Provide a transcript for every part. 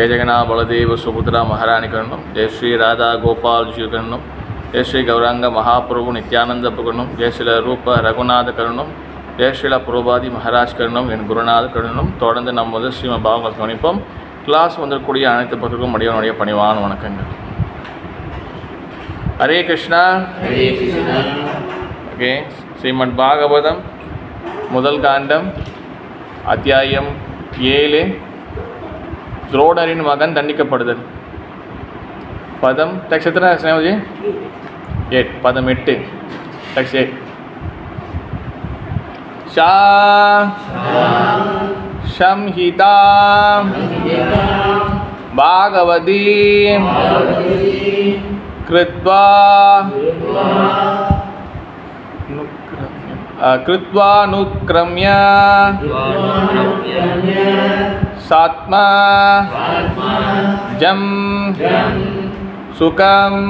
जय जगन्नाथ बलदेव सुभद्रा महारानी करणम, जय श्री राधा गोपाल जी करणम, जय श्री गौरांग महाप्रभु नित्यानंद करणम, जय श्री रूप रघुनाथ करणम, जय श्रीला प्रभुपादी महाराज करणम, என் குருநாத கருணம். தொடர்ந்து நம்ம வந்து ஸ்ரீமத் பாகவத் கவனிப்போம். கிளாஸ் வந்துக்கூடிய அனைத்து பக்கத்துக்கும் மடியவனுடைய பணிவான வணக்கங்கள். ஹரே கிருஷ்ணா. ஹரே கிருஷ்ணா. ஓகே, ஸ்ரீமத் பாகவதம் முதல் காண்டம் அத்தியாயம் 7, துரோணரின் மகன் தண்டிக்கப்படுதல். பதம் டெக்ஸ்ட் எத்தனை ஸ்னேகஜி? 8. பதம் 8, டெக்ஸ்ட் 8. சம்ஹிதா பாகவதி கிருத்வா கிருத்வானுக்ரம்ய சாத்மா ஜம் சுகம்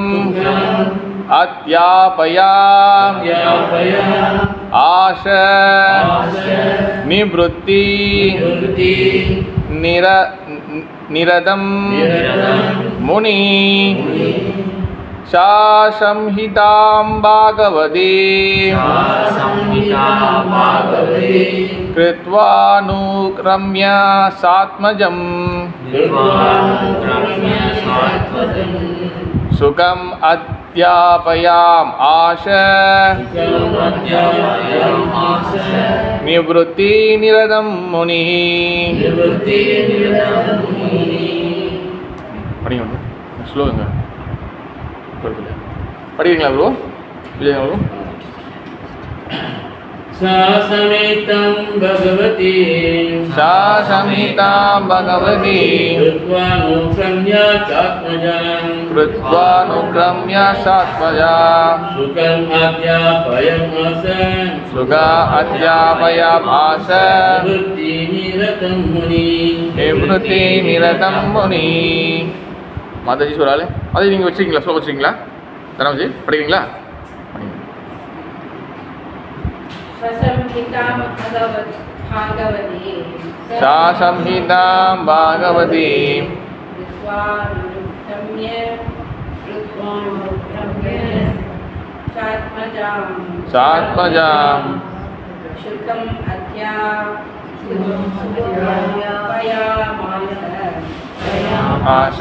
அத்யாபயா ஆஷ நிவ்ருத்தி நிரதம் முனி சாசம்ஹிதாம் பாகவதி கிருத்வானுக்ரம்ய சாத்மஜம் சுகம் அத்யாபயாம் ஆஷ நிவ்ருத்தி நிரதம் முனி. படிங்க ஸ்லோகங்க படிக்கிறீங்களா ப்ரோ? விஜய் ப்ரோ. சாசமிதம் பகவதி சாசமிதாம் பகவதி கிருத்வானுக்ரம்ய சாத்மஜாம் கிருத்வானுக்ரம்ய சாத்மஜாம் சுகம் அத்யாபயம் ஆச சுகா அத்யாபயம் ஆச நிவ்ருத்தி நிரதம் முனி. நிவ்ருத்தி நிரதம் முனி. மாதாஜி சொல்றாளே, அதை நீங்கள் வச்சுருக்கீங்களா? ஸ்லோகம் வச்சுருக்கீங்களா? தனம்ஜி படிக்கிறீங்களா? சாசம்ஹிதாம் பாகவதி சாத்மஜாம் சுகம் ஆஷ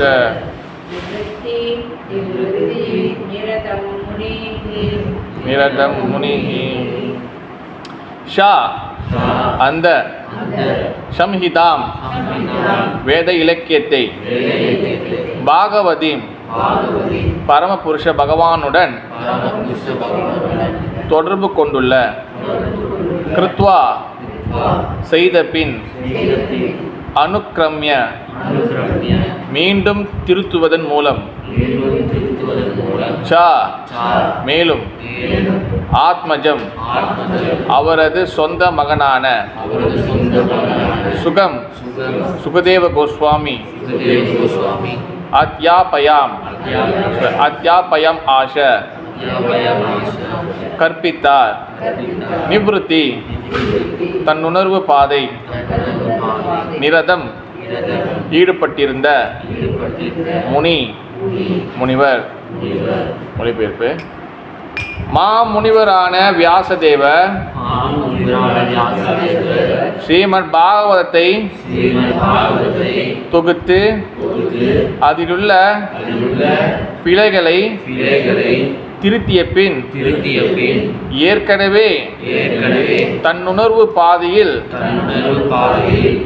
நிரதம் முனி. ஷா அந்த சம்ஹிதாம் வேத இலக்கியத்தை பாகவதி பரமபுருஷ பகவானுடன் தொடர்பு கொண்டுள்ள கிருத்வா செய்த பின் அனுக்ரம்ய மீண்டும் திருத்துவதன் மூலம் ச மேலும் ஆத்மஜம் அவரது சொந்த மகனான சுகம் சுகதேவ கோஸ்வாமி அத்யாபயாம் ஆஷ கற்பித்தார். நிவ்ருத்தி தன்னுணர்வு பாதை நிரதம் ஈடுபட்டிருந்த முனி முனிவர். மொழிபெயர்ப்பு. மாமுனிவரான வியாசதேவர் ஸ்ரீமத் பாகவதத்தை தொகுத்து அதிலுள்ள பிழைகளை திருத்திய பின் ஏற்கனவே தன்னுணர்வு பாதையில்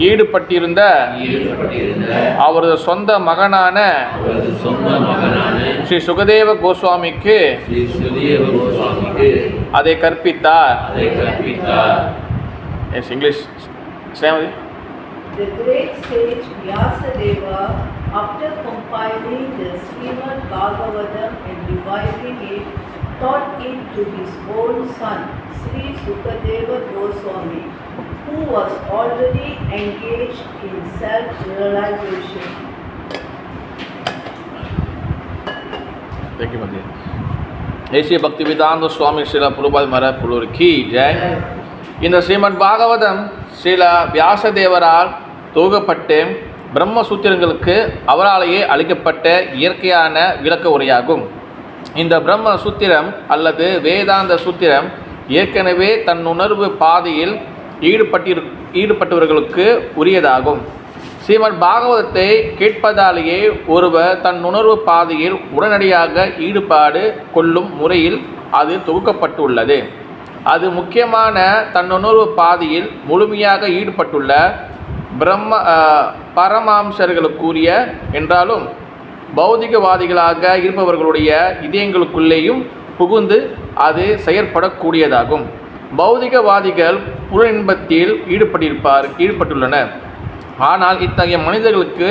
ஈடுபட்டிருந்த அவரது சொந்த மகனான ஸ்ரீ சுகதேவ கோஸ்வாமிக்கு அதை கற்பித்தார். Yes English. The great sage Vyasadeva, after compiling the Srimad Bhagavatam and revising it, taught it to his own son, Sri Sukadeva Goswami, who was already engaged in self-realization. Thank you, Mati. ऐसे भक्तिवेदांत स्वामी श्रीला प्रभुपाद महाराज पुलूर की जय. இந்த ஸ்ரீமத் பாகவதம் ஸ்ரீல வியாசதேவரால் தொகுக்கப்பட்டு பிரம்மசூத்திரங்களுக்கு அவராலேயே அளிக்கப்பட்ட இயற்கையான விளக்க உரையாகும். இந்த பிரம்ம சூத்திரம் அல்லது வேதாந்த சூத்திரம் ஏற்கனவே தன்னுணர்வு பாதையில் ஈடுபட்டவர்களுக்கு உரியதாகும். ஸ்ரீமத் பாகவதத்தை கேட்பதாலேயே ஒருவர் தன்னுணர்வு பாதையில் உடனடியாக ஈடுபாடு கொள்ளும் முறையில் அது தொகுக்கப்பட்டுள்ளது. அது முக்கியமான தன்னுணர்வு பாதையில் முழுமையாக ஈடுபட்டுள்ள பரமாம்சர்களுக்குரிய என்றாலும் பௌதிகவாதிகளாக இருப்பவர்களுடைய இதயங்களுக்குள்ளேயும் புகுந்து அது செயற்படக்கூடியதாகும். பௌதிகவாதிகள் புற இன்பத்தில் ஈடுபட்டுள்ளனர். ஆனால் இத்தகைய மனிதர்களுக்கு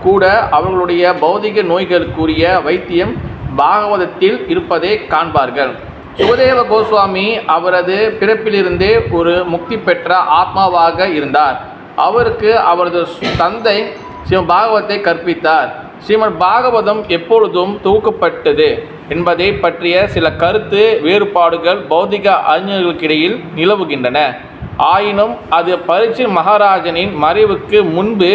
கூட அவர்களுடைய பௌதிக நோய்களுக்குரிய வைத்தியம் பாகவதத்தில் இருப்பதை காண்பார்கள். சுகதேவ கோஸ்வாமி அவரது பிறப்பிலிருந்தே ஒரு முக்தி பெற்ற ஆத்மாவாக இருந்தார். அவருக்கு அவரது தந்தை ஸ்ரீமத் பாகவத்தை கற்பித்தார். ஸ்ரீமத் பாகவதம் எப்பொழுதும் தொகுக்கப்பட்டது என்பதை பற்றிய சில கருத்து வேறுபாடுகள் பௌதிக அறிஞர்களுக்கிடையில் நிலவுகின்றன. ஆயினும் அது பரீட்சித் மகாராஜனின் மறைவுக்கு முன்பு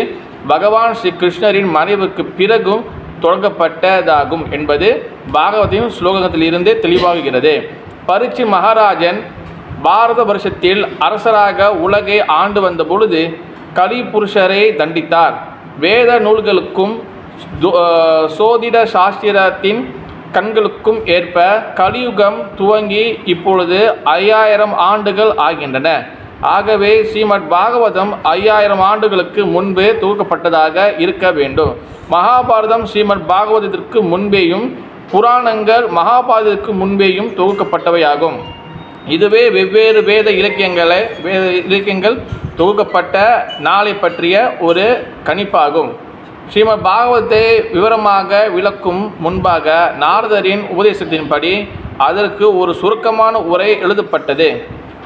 பகவான் ஸ்ரீ கிருஷ்ணரின் மறைவுக்கு பிறகும் தொடங்கப்பட்டதாகும் என்பது பாகவதின் ஸ்லோகத்திலிருந்தே தெளிவாகிறது. பரீட்சித் மகாராஜன் பாரத வருஷத்தில் அரசராக உலகை ஆண்டு வந்த பொழுது கலி புருஷரை தண்டித்தார். வேத நூல்களுக்கும் சோதிட சாஸ்திரத்தின் கண்களுக்கும் ஏற்ப கலியுகம் துவங்கி இப்பொழுது 5000 ஆண்டுகள் ஆகின்றன. ஆகவே ஸ்ரீமத் பாகவதம் 5000 ஆண்டுகளுக்கு முன்பே தொகுக்கப்பட்டதாக இருக்க வேண்டும். மகாபாரதம் ஸ்ரீமத் பாகவதத்திற்கு முன்பேயும் புராணங்கள் மகாபாரதத்திற்கு முன்பேயும் தொகுக்கப்பட்டவையாகும். இதுவே வெவ்வேறு வேத இலக்கியங்கள் தொகுக்கப்பட்ட நாளை பற்றிய ஒரு கணிப்பாகும். ஸ்ரீமத் பாகவத்தை விவரமாக விளக்கும் முன்பாக நாரதரின் உபதேசத்தின்படி அதற்கு ஒரு சுருக்கமான உரை எழுதப்பட்டது.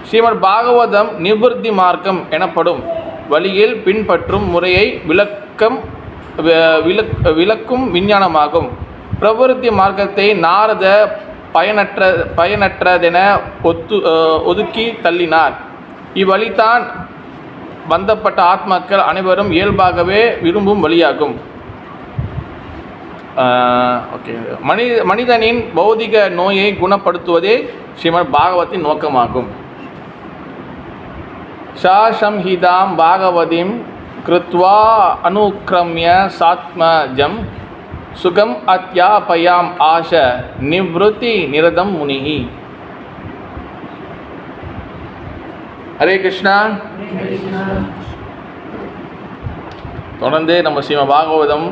ஸ்ரீமத் பாகவதம் நிவர்த்தி மார்க்கம் எனப்படும் வழியில் பின்பற்றும் முறையை விளக்கும் விஞ்ஞானமாகும். பிரவருத்தி மார்க்கத்தை நாரத பயனற்றதென ஒதுக்கி தள்ளினார். இவ்வழிதான் பந்தப்பட்ட ஆத்மாக்கள் அனைவரும் இயல்பாகவே விரும்பும் வழியாகும். மனிதனின் பௌதிக நோயை குணப்படுத்துவதே ஸ்ரீமத் பாகவத்தின் நோக்கமாகும். சம்ஹிதாம் பாகவதிம் கிருத்வா அனுக்ரம்ய சாத்மஜம் சுகம் அத்யாபயாம் ஆஷ நிவ்ருத்தி நிரதம் முனிஹி. ஹரே கிருஷ்ணா. தொடர்ந்து நம்ம ஸ்ரீமத் பாகவதம்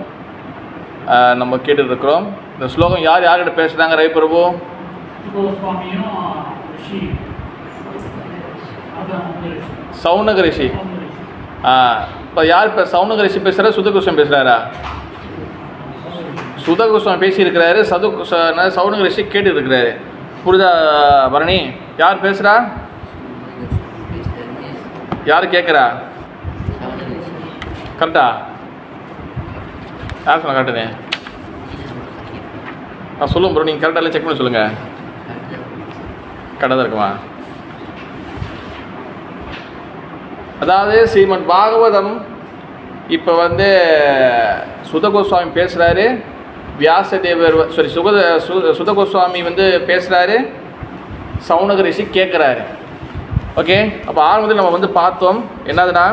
நம்ம கேட்டுட்டு இருக்கிறோம். இந்த ஸ்லோகம் யார்கிட்ட பேசுகிறாங்க? ரவி பிரபு சௌனக ரிஷி. இப்போ யார் இப்போ சௌனக ரிஷி பேசுகிறார்? சுதகோஸ்வாமி பேசுகிறாரா? சுதகோஸ்வாமி பேசியிருக்கிறாரு. சௌனக ரிஷி கேட்டு இருக்கிறாரு. புரிதா பரணி? யார் பேசுகிறா? யார் கேட்குறா? கரெக்டா? யார் சொன்ன கரெக்டுன்னு? சொல்லுங்க ப்ரோ, நீங்கள் கரெக்டாக செக் பண்ணி சொல்லுங்கள். கரெக்டாக தான் இருக்குமா? அதாவது ஸ்ரீமத் பாகவதம் இப்போ சுதகோஸ்வாமி பேசுகிறாரு. வியாசதேவர் சுதகோஸ்வாமி பேசுகிறாரு. சௌனக ரிஷி கேட்குறாரு. ஓகே, அப்போ ஆரம்பத்தில் நம்ம பார்த்தோம் என்னதுன்னா,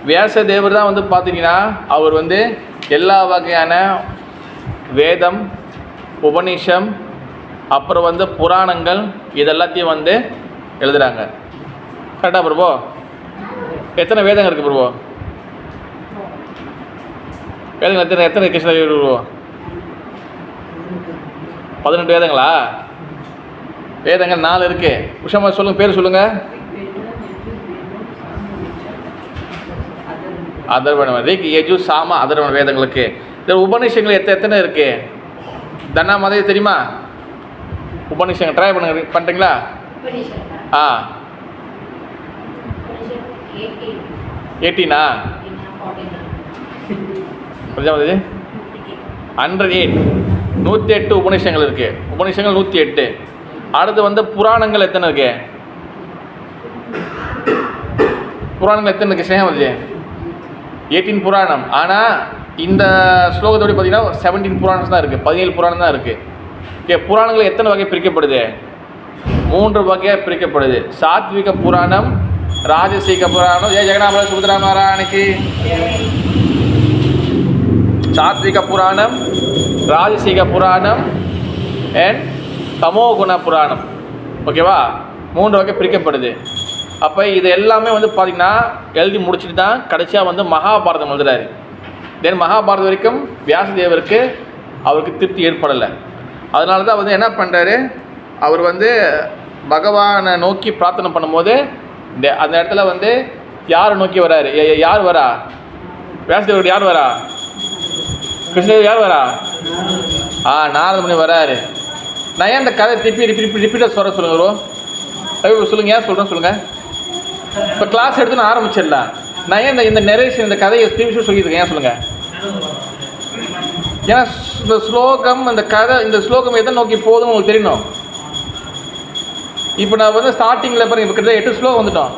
வியாசதேவர் தான் பார்த்தீங்கன்னா அவர் எல்லா வகையான வேதம், உபநிஷம், அப்புறம் புராணங்கள் இதெல்லாத்தையும் எழுதுகிறாங்க. கரெக்டாக பிரபு? எத்தனை வேதங்கள் இருக்குது பிரபு? வேதங்கள் எத்தனை கிருஷ்ண பிரபு? 18 வேதங்களா? வேதங்கள் 4 இருக்குது. உஷமா சொல்லுங்கள், பேர் சொல்லுங்கள். அதர்வண ரிக், யஜு, சாம, அதர்வண வேதங்களுக்கு. இந்த உபநிஷங்கள் எத்தனை இருக்குது? தன்னா மதைய தெரியுமா? உபநிஷங்கள் ட்ரை பண்ணுறீங்களா? ஆ 18 பிரஜாபதி 108 108 உபநிஷங்கள் இருக்குது. உபநிஷங்கள் 108. அடுத்து புராணங்கள் எத்தனை இருக்கு? புராணங்கள் எத்தனை இருக்குது? சேகமதி 18 புராணம். ஆனால் இந்த ஸ்லோகத்தோடு பார்த்தீங்கன்னா 17 புராணம் தான் இருக்குது, 17 புராணம் தான் இருக்குது. ஓகே, புராணங்கள் எத்தனை வகை பிரிக்கப்படுது? 3 வகையாக பிரிக்கப்படுது. சாத்விக புராணம், ராஜசீக புராணம். ஜெகநாத சுபத்ரா மகாராணிக்கு. சாத்விக புராணம், ராஜசீக புராணம் அண்ட் தமோகுண புராணம். ஓகேவா? 3 வகை பிரிக்கப்படுது. அப்போ இது எல்லாமே வந்து பார்த்திங்கன்னா எழுதி முடிச்சுட்டு தான் கடைசியாக வந்து மகாபாரதம் எழுதுறாரு. தென் மகாபாரதம் வரைக்கும் வியாசதேவருக்கு அவருக்கு திருப்தி ஏற்படலை. அதனால தான் வந்து என்ன பண்ணுறாரு, அவர் வந்து பகவானை நோக்கி பிரார்த்தனை பண்ணும்போது அந்த இடத்துல வந்து யாரை நோக்கி வராரு? யார் வரா? வியாசதேவருக்கு யார் வரா? கிருஷ்ணதேவர் யார் வரா? நாரத முனி வராரு. நான் ஏன் இந்த கதை ரிப்பீட்டாக சொல்லுங்க ப்ரோ. சொல்லுங்கள், ஏன் சொல்கிறேன் சொல்லுங்கள். இப்போ கிளாஸ் எடுத்து நான் ஆரம்பிச்சிடலாம். நான் ஏன் இந்த நெரேஷன் இந்த கதையை திரும்பி சொல்லியிருக்கேன், ஏன் சொல்லுங்கள். ஏன்னா இந்த ஸ்லோகம், இந்த கதை, இந்த ஸ்லோகம் எதை நோக்கி போகுதுன்னு உங்களுக்கு தெரியணும். இப்போ நான் வந்து ஸ்டார்டிங்கில் பாருங்கள், இப்போ கிட்ட 8 ஸ்லோகம் வந்துட்டோம்.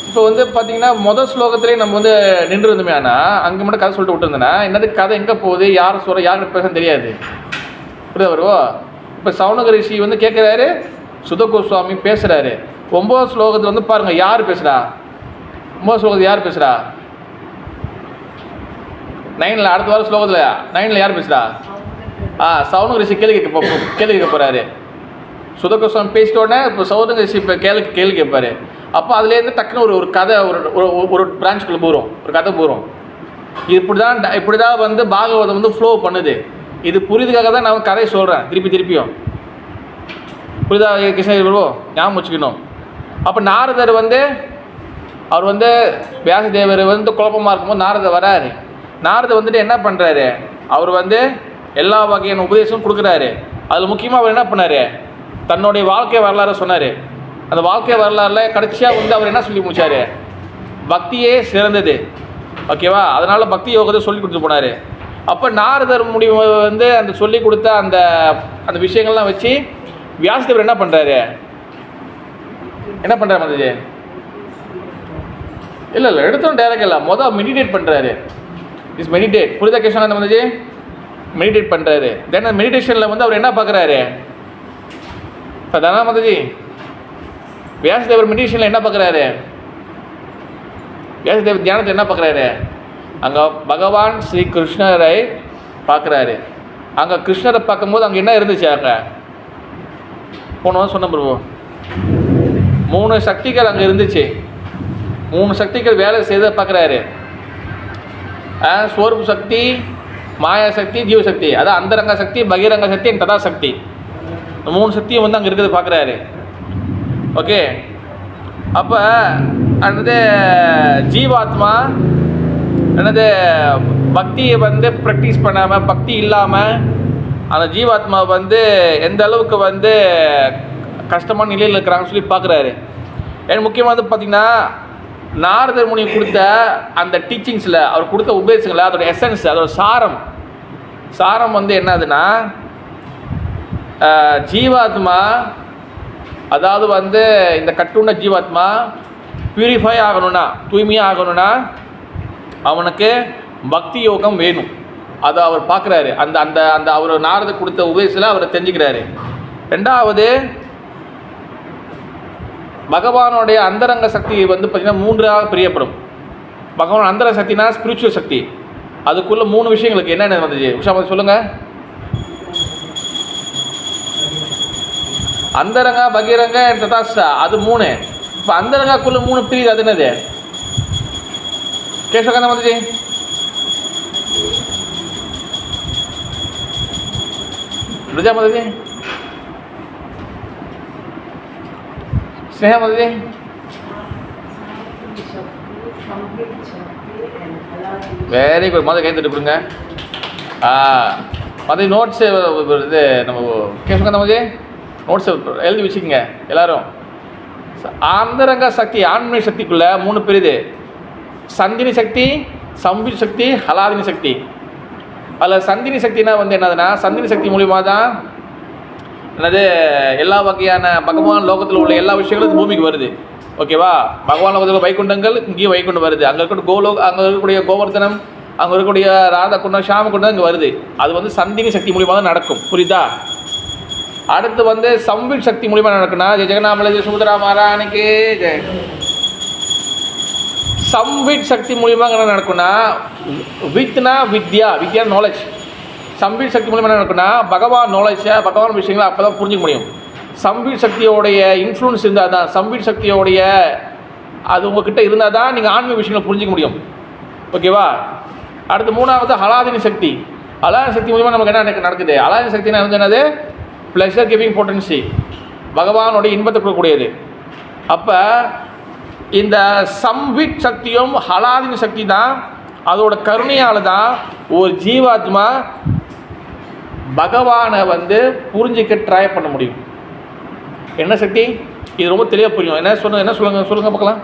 இப்போ வந்து பார்த்தீங்கன்னா முதல் ஸ்லோகத்துலேயே நம்ம வந்து நின்று இருந்தோமே. ஆனால் அங்கே மட்டும் கதை சொல்லிட்டு விட்டுருந்தேன்னா என்னது கதை எங்கே போகுது, யார் சொல்கிற, யார்கிட்ட பேசன்னு தெரியாது. புரியுதா வருவோ? இப்போ சவுனக ரிஷி வந்து கேட்குறாரு, சுத கோஸ்வாமி பேசுகிறாரு. 9 ஸ்லோகத்தில் வந்து பாருங்கள் யார் பேசுகிறா. 9 ஸ்லோகத்தில் யார் பேசுகிறா? 9ல் அடுத்த வாரம் ஸ்லோகத்தில் 9ல் யார் பேசுகிறா? சவுனக ரிஷி கேள்வி கேட்க போகிறாரு. சுத கோஸ்வாமி பேசிட்ட உடனே இப்போ சவுனக ரிஷி இப்போ கேள்வி கேட்பாரு. அப்போ அதுலேருந்து டக்குன்னு ஒரு கதை ஒரு பிரான்ச்சுக்குள்ளே போகிறோம், ஒரு கதை போகிறோம். இப்படி தான் வந்து பாகவதம் வந்து ஃப்ளோ பண்ணுது. இது புரியுதுக்காக தான் நான் கதையை சொல்கிறேன் திருப்பியும். புரியுதா கிருஷ்ணகிரி? ஞாபகம் வச்சுக்கணும். அப்போ நாரதர் வந்து அவர் வந்து வியாசதேவர் வந்து குழப்பமாக இருக்கும்போது நாரதர் வராரு. நாரதர் வந்துட்டு என்ன பண்ணுறாரு, அவர் வந்து எல்லா வகையான உபதேசமும் கொடுக்குறாரு. அதில் முக்கியமாக அவர் என்ன பண்ணார், தன்னுடைய வாழ்க்கை வரலாறு சொன்னார். அந்த வாழ்க்கை வரலாறில் கடைசியாக வந்து அவர் என்ன சொல்லி முடித்தார், பக்தியே சிறந்தது. ஓகேவா? அதனால் பக்தி யோகத்தை சொல்லி கொடுத்து போனார். அப்போ நாரதர் முடிவு வந்து அந்த சொல்லி கொடுத்த அந்த விஷயங்கள்லாம் வச்சு வியாசதேவர் என்ன பண்ணுறாரு மதஜி? இல்லை எடுத்தோம் டைரக்ட் இல்லை, மொதல் மெடிடேட் பண்ணுறாரு. மெடிடேட். புரிதா கேஷன் அந்த மதஜி? மெடிடேட் பண்ணுறாரு. தென் அந்த மெடிடேஷனில் வந்து அவர் என்ன பார்க்குறாரு தானா மதஜி? வியாசதேவர் மெடிடேஷனில் என்ன பார்க்குறாரு? வியாசதேவர் தியானத்தை என்ன பார்க்குறாரு? அங்கே பகவான் ஸ்ரீ கிருஷ்ணரை பார்க்குறாரு. அங்கே கிருஷ்ணரை பார்க்கும்போது அங்கே என்ன இருந்துச்சு? அங்கே போனோம் சொன்ன பிரபு 3 சக்திகள் அங்கே இருந்துச்சு. 3 சக்திகள் வேலை செய்த பார்க்குறாரு. ஸ்வரூப சக்தி, மாயா சக்தி, ஜீவசக்தி. அதான் அந்தரங்க சக்தி, பகிரங்க சக்தி, ததா சக்தி. 3 சக்தியும் வந்து அங்கே இருக்கிறது பார்க்குறாரு. ஓகே. அப்போ என்னது ஜீவாத்மா என்னது பக்தியை வந்து ப்ராக்டிஸ் பண்ணாமல், பக்தி இல்லாமல் அந்த ஜீவாத்மா வந்து எந்த அளவுக்கு வந்து கஷ்டமான நிலையில் இருக்கிறாங்கன்னு சொல்லி பார்க்குறாரு. ஏன்னா முக்கியமாக வந்து பார்த்திங்கன்னா நாரதர் முனி கொடுத்த அந்த டீச்சிங்ஸில், அவர் கொடுத்த உபதேசங்களில் அதோட எசன்ஸ், அதோட சாரம் வந்து என்னதுன்னா, ஜீவாத்மா அதாவது வந்து இந்த கட்டுண்ட ஜீவாத்மா பியூரிஃபை ஆகணும்னா, தூய்மையாக ஆகணும்னா அவனுக்கு பக்தி யோகம் வேணும். அதை அவர் பார்க்குறாரு. அந்த அந்த அந்த அவர் நாரதர் கொடுத்த உபதேசத்தில் அவரை தெரிஞ்சுக்கிறாரு. 2வது பகவானுடைய அந்தரங்க சக்தி வந்து பார்த்திங்கன்னா 3ஆக பிரியப்படும். பகவான் அந்தரங்க சக்தினா ஸ்பிரிச்சுவல் சக்தி. அதுக்குள்ளே 3 விஷயங்களுக்கு என்னென்ன வந்துச்சு உஷா சொல்லுங்கள். அந்தரங்க, பகிரங்க, ததாஸ்தா, அது 3. இப்போ அந்தரங்காக்குள்ளே 3 பிரியுது, அது என்னது கேஷவகாந்த வந்துச்சு? ருஜா மதஜி, ஸ்னேகா மதஜி, வெரி குட். மத கைத்தட்டு கொடுங்க. மத நோட்ஸு இது நம்ம கேஷவகாந்த மதஜி நோட்ஸை எழுதி வச்சுக்கோங்க எல்லோரும். ஆந்தரங்க சக்தி, ஆன்மீக சக்திக்குள்ளே 3 பிரியுது. சந்தினி சக்தி, சம்பித் சக்தி, ஹலாதினி சக்தி. அதில் சந்தினி சக்தினா வந்து என்னதுன்னா, சந்தினி சக்தி மூலிமா தான் என்னது எல்லா வகையான பகவான் லோகத்தில் உள்ள எல்லா விஷயங்களும் பூமிக்கு வருது. ஓகேவா? பகவான் லோகத்தில் வைகுண்டங்கள், இங்கேயும் வைகுண்டம் வருது. அங்கே இருக்கக்கூடிய அங்கே இருக்கக்கூடிய கோவர்த்தனம், அங்கே இருக்கக்கூடிய ராதாகுண்டம், ஷாமகுண்டம் இங்கே வருது. அது வந்து சந்தினி சக்தி மூலியமாக தான் நடக்கும். புரியுதா? அடுத்து வந்து சம்வித் சக்தி மூலியமாக நடக்குன்னா ஜெய ஜெகநாமல ஜெய சுபத்ரா மகாராணிக்கு ஜெய. சம்வித் சக்தி மூலியமாக என்ன நடக்கும்னா, வித்னா வித்யா, வித்யா நாலேஜ். சம்வித் சக்தி மூலியமாக என்ன நடக்குன்னா பகவான் நாலேஜை, பகவான் விஷயங்களை அப்போ தான் புரிஞ்சிக்க முடியும். சம்வித் சக்தியோடைய இன்ஃப்ளூன்ஸ் இருந்தால் தான், சம்வித் சக்தியோடைய அது உங்ககிட்ட இருந்தால் தான் நீங்கள் ஆன்மீக விஷயங்களை புரிஞ்சிக்க முடியும். ஓகேவா? அடுத்து மூணாவது ஹலாதினி சக்தி. ஹலாதினி சக்தி மூலியமாக நமக்கு என்ன நடக்குது? ஹலாதினி சக்தினா என்னது? ப்ளஷர் கிவிங் பொட்டன்சி, பகவானுடைய இன்பத்தை கொடுக்கக்கூடியது. அப்போ இந்த சம்வித் சக்தியும் ஹலாதினி சக்தி தான், அதோட கருணையால் தான் ஒரு ஜீவாத்மா பகவானை வந்து புரிஞ்சிக்க ட்ரை பண்ண முடியும். என்ன சக்தி? இது ரொம்ப தெளிவாக புரியும். என்ன சொல்லுங்க பார்க்கலாம்.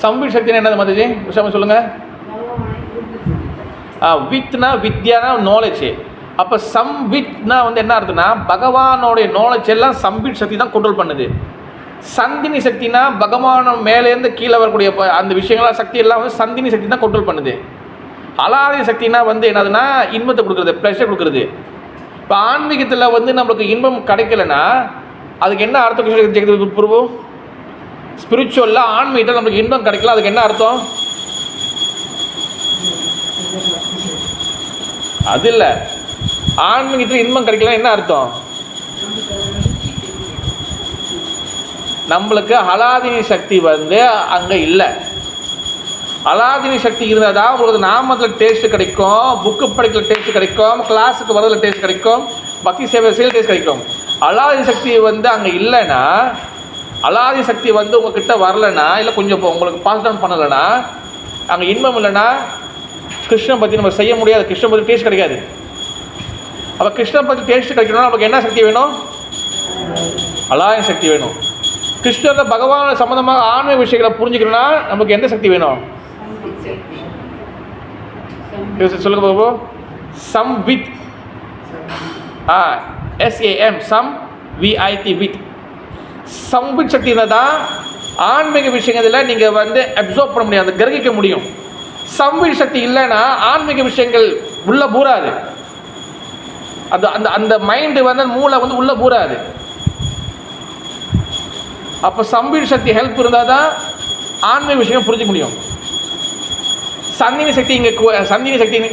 சம்வித் சக்தினா என்னது மதஜி? விஷயமா சொல்லுங்கள். வித்னா வித்யானா நாலேஜ். அப்போ சம்வித்னா வந்து என்ன அர்த்தம்னா பகவானோடைய நாலேஜ் எல்லாம் சம்வித் சக்தி தான் கண்ட்ரோல் பண்ணுது. சந்தினி சக்தினா பகவான் மேலேருந்து கீழே வரக்கூடிய அந்த விஷயங்களாம் சக்தி எல்லாம் வந்து சந்தினி சக்தி தான் கண்ட்ரோல் பண்ணுது. ஹலாதினி சக்தினா வந்து என்னதுன்னா இன்பத்தை கொடுக்குறது, ப்ளஷர் கொடுக்குறது. இப்போ ஆன்மீகத்தில் வந்து நம்மளுக்கு இன்பம் கிடைக்கலன்னா அதுக்கு என்ன அர்த்தம்? ஜெகத் பிரபு, ஸ்பிரிச்சுவலில் ஆன்மீகத்தில் நம்மளுக்கு இன்பம் கிடைக்கல, அதுக்கு என்ன அர்த்தம்? அது இல்லை, ஆன்மீகத்தில் இன்பம் கிடைக்கலாம் என்ன அர்த்தம்? நம்மளுக்கு ஹலாதினி சக்தி வந்து அங்கே இல்லை. ஹலாதினி சக்தி இருந்தால் தான் உங்களுக்கு நாமத்தில் டேஸ்ட்டு கிடைக்கும், புக்கு படிக்கிற டேஸ்ட்டு கிடைக்கும், கிளாஸுக்கு வரதில் டேஸ்ட் கிடைக்கும், பக்தி சேவை செயல் டேஸ்ட் கிடைக்கும். ஹலாதினி சக்தி வந்து அங்கே இல்லைன்னா, ஹலாதினி சக்தி வந்து உங்ககிட்ட வரலைன்னா, இல்லை கொஞ்சம் உங்களுக்கு பாஸ் டவுன் பண்ணலைன்னா, அங்கே இன்பம் இல்லைன்னா கிருஷ்ணன் பற்றி நம்ம செய்ய முடியாது, கிருஷ்ணன் பற்றி டேஸ்ட் கிடைக்காது. அப்போ கிருஷ்ணன் பற்றி டேஸ்ட் கிடைக்கணும்னா நமக்கு என்ன சக்தி வேணும்? ஹலாதினி சக்தி வேணும். கிருஷ்ணர் பகவான் சம்மந்தமாக ஆன்மீக விஷயங்களை புரிஞ்சுக்கணும்னா நமக்கு எந்த சக்தி வேணும்? சொல்லுங்க பாபு. சம்வித், SAM, சம் VIT, வித். சம்வித் சக்தி இருந்தால் தான் ஆன்மீக விஷயங்களில் நீங்கள் வந்து அப்சர்வ் பண்ண முடியும், அதை கிரகிக்க முடியும். சம்வித் சக்தி இல்லைன்னா ஆன்மீக விஷயங்கள் உள்ளே பூராது, அது அந்த அந்த மைண்டு வந்து மூளை வந்து உள்ளே பூராது. அப்போ சம்வித் சக்தி ஹெல்ப் இருந்தால் தான் ஆன்மீக விஷயம் புரிஞ்சிக்க முடியும். சந்தினி சக்தி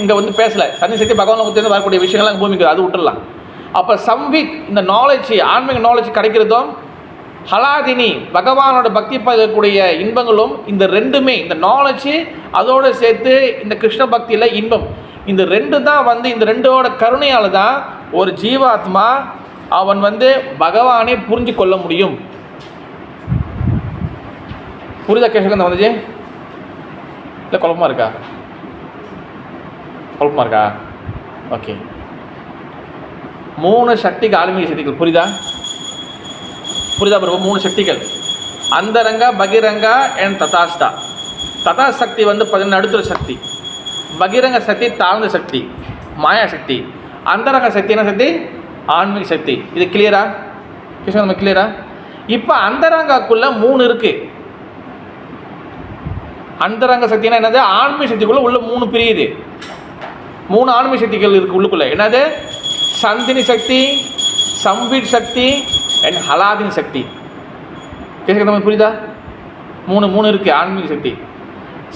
இங்கே வந்து பேசலை. சந்தினி சக்தி பகவானுக்கு வரக்கூடிய விஷயங்கள்லாம் பூமிக்கு அது விட்டுடலாம். அப்போ சம்வித் இந்த நாலேஜ், ஆன்மீக நாலேஜ் கிடைக்கிறதும், ஹலாதினி பகவானோட பக்தி பார்க்கக்கூடிய இன்பங்களும், இந்த ரெண்டுமே, இந்த நாலேஜ் அதோடு சேர்த்து இந்த கிருஷ்ண பக்தியில் இன்பம், இந்த ரெண்டு தான் வந்து இந்த ரெண்டோட கருணையால் தான் ஒரு ஜீவாத்மா அவன் வந்து பகவானை புரிஞ்சு கொள்ள முடியும். புரிதா கேஷகந்த வந்துச்சு? இல்லை குழப்பமாக இருக்கா? குழப்பமாக இருக்கா? ஓகே. 3 சக்திகள், ஆன்மீக சக்திகள். புரியுதா பிரபு? 3 சக்திகள்: அந்தரங்கா, பகிரங்கா அண்ட் ததாஸ்தா. ததா சக்தி வந்து நடுத்தர சக்தி, பகிரங்க சக்தி தாழ்ந்த சக்தி, மாயா சக்தி. அந்தரங்க சக்தி என்ன சக்தி? ஆன்மீக சக்தி. இது கிளியரா கிருஷ்ணன்? நம்ம கிளியரா? இப்போ அந்தரங்காக்குள்ள 3 இருக்கு. அந்தரங்க சக்தினா என்னது? ஆன்மீக சக்திக்குள்ள உள்ள 3 பிரியுது. 3 ஆன்மீக சக்திகள் இருக்கு உள்ளுக்குள்ள. என்னது? சந்தினி சக்தி, சம்வித் சக்தி அண்ட் ஹலாதினி சக்தி. கேட்க நம்ம புரியுதா? 3 இருக்கு ஆன்மீக சக்தி.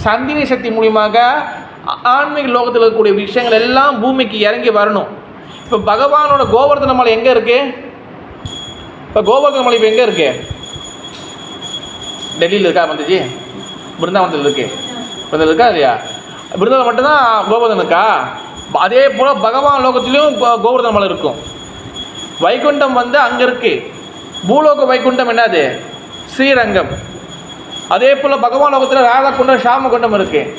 சந்தினி சக்தி மூலியமாக ஆன்மீக லோகத்தில் இருக்கக்கூடிய விஷயங்கள் எல்லாம் பூமிக்கு இறங்கி வரணும். இப்போ பகவானோட கோவர்தன மலை எங்கே இருக்கு? இப்போ கோவர்தன மலை இப்போ எங்கே இருக்கு? டெல்லியில் இருக்கா? வந்துச்சு பிருந்தாவனத்தில் இருக்கு. பிருந்தாவனம் இருக்கா இல்லையா? பிருந்தாவனம் மட்டும்தான் கோவர்தனம் இருக்கா? அதே போல் பகவான் லோகத்திலையும் கோவர்தன மலை இருக்கும். வைகுண்டம் வந்து அங்கே இருக்குது. பூலோக வைகுண்டம் என்னது? ஸ்ரீரங்கம். அதே போல் பகவான் லோகத்தில் ராதாகுண்டம், ஷாமகுண்டம் இருக்குது.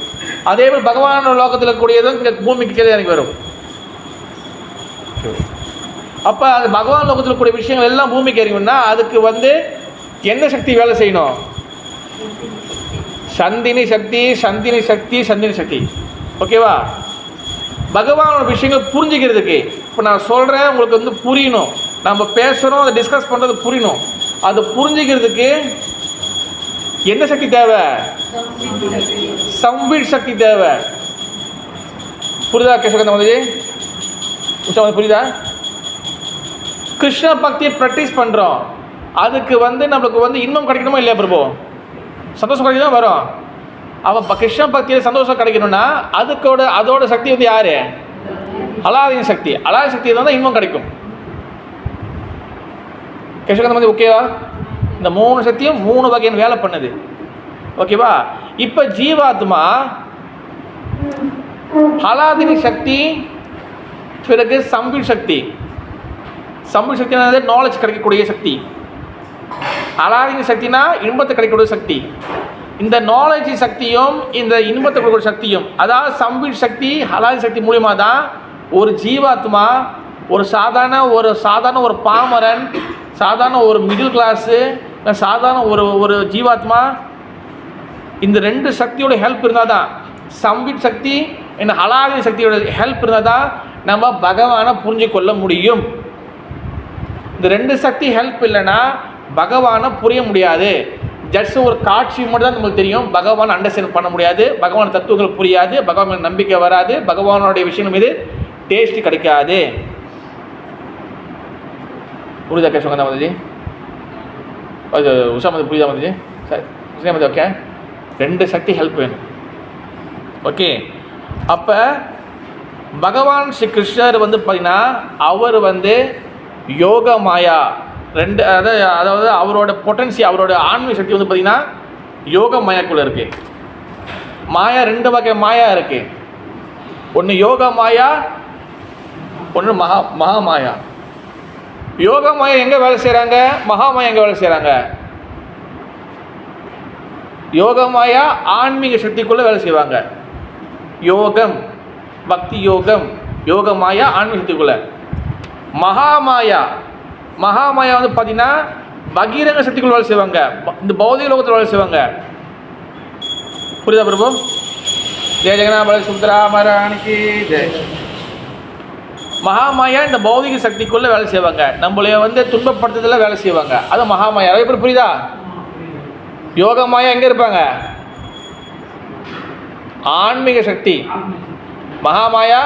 அதே போல் பகவான் லோகத்தில் இருக்கக்கூடியதும் இங்கே பூமிக்கு கீழே எனக்கு வரும். அப்போ அது பகவான் லோகத்தில் இருக்கக்கூடிய விஷயங்கள் எல்லாம் பூமிக்கு இறங்கணும்னா அதுக்கு வந்து எந்த சக்தி வேலை செய்யணும்? சந்தினி சக்தி, சந்தினி சக்தி, சந்தினி சக்தி. ஓகேவா? பகவானோட விஷயங்கள் புரிஞ்சுக்கிறதுக்கு இப்போ நான் சொல்கிறேன், உங்களுக்கு வந்து புரியணும். நம்ம பேசுகிறோம், அதை டிஸ்கஸ் பண்ணுறது புரியணும். அது புரிஞ்சுக்கிறதுக்கு என்ன சக்தி தேவை? சம்வித் சக்தி தேவை. புரியுதா கேசவகந்த மாதிரி? புரியுதா? கிருஷ்ண பக்தியை ப்ராக்டிஸ் பண்ணுறோம், அதுக்கு நம்மளுக்கு இன்னும் கிடைக்கணுமா இல்லையா பிரபு? சந்தோஷம் கிடைக்க தான் வரும். அவன் கிருஷ்ண பக்தியில் சந்தோஷம் கிடைக்கணும்னா அதோட சக்தி யாரு? அலாதின சக்தி. அலாதின சக்தி தான் இன்னும் கிடைக்கும். கேசவகந்த மாதிரி ஓகேவா? இந்த 3 சக்தியும் 3 வகையான வேலை பண்ணுது. ஓகேவா? இப்போ ஜீவாத்மா அலாதின சக்தி, பிறகு சம்வித் சக்தி. சம்வித் சக்தி நாலேஜ் கிடைக்கக்கூடிய சக்தி. அலாதின சக்தினா இன்பத்தை கிடைக்கக்கூடிய சக்தி. இந்த நாலேஜ் சக்தியும் இந்த இன்பத்தை கொடுக்கக்கூடிய சக்தியும், அதாவது சம்வித் சக்தி அலாதின சக்தி மூலியமாக தான் ஒரு ஜீவாத்மா ஒரு சாதாரண ஒரு பாமரன், சாதாரண ஒரு மிடில் கிளாஸு, சாதாரண ஒரு ஜீவாத்மா, இந்த 2 சக்தியோட ஹெல்ப் இருந்தால் தான், சம்வித் சக்தி இந்த அலாதின சக்தியோட ஹெல்ப் இருந்தால் தான் நம்ம பகவானை புரிஞ்சு கொள்ள முடியும். இந்த 2 சக்தி ஹெல்ப் இல்லைன்னா பகவானை புரிய முடியாது. ஜஸ்ட் ஒரு காட்சி மட்டும் தான் நமக்கு தெரியும், பகவான் அண்டர்ஸ்டாண்ட் பண்ண முடியாது, பகவான் தத்துவங்கள் புரியாது, பகவான் நம்பிக்கை வராது, பகவானுடைய விஷயங்கள் மீது டேஸ்ட் கிடைக்காது. புரியுதா கேசவகந்தா மாதாஜி? உஷா மாதாஜி புரியுதா மாதாஜி? சரி, உஷா மாதாஜி ஓகே. 2 சக்தி ஹெல்ப் வேணும். ஓகே, அப்போ பகவான் ஸ்ரீ கிருஷ்ணர் பார்த்தீங்கன்னா அவர் யோக மாயா 2, அதாவது அவரோட பொட்டன்சி, அவரோட ஆன்மீக சக்தி பார்த்தீங்கன்னா யோக மாயாக்குள்ளே இருக்குது. மாயா 2 வகை மாயா இருக்குது. ஒன்று யோக மாயா, ஒன்று மகா மாயா. யோக மாயா எங்கே வேலை செய்கிறாங்க? மகா மாயா எங்கே வேலை செய்கிறாங்க? யோக மாயா ஆன்மீக சக்திக்குள்ளே வேலை செய்வாங்க. யோகம், பக்தி யோகம், யோக மாயா ஆன்மீக சக்திக்குள்ளே. மகாமாயா பார்த்தீங்கன்னா பகீரங்க சக்திக்குள்ள வேலை செய்வாங்க, இந்த பௌதிக லோகத்தில் வேலை செய்வாங்க. புரியுதா பிரபு? ஜெய ஜெகநாபல சுந்தராமராணிக்கு ஜெய். மகாமாயா இந்த பௌதிக சக்திக்குள்ளே வேலை செய்வாங்க, நம்மளைய துன்பப்படுத்துறதுல வேலை செய்வாங்க. அது மகாமாயா. எப்படி புரியுதா? யோக மாயா எங்கே இருப்பாங்க? ஆன்மீக சக்தி. மகாமாயா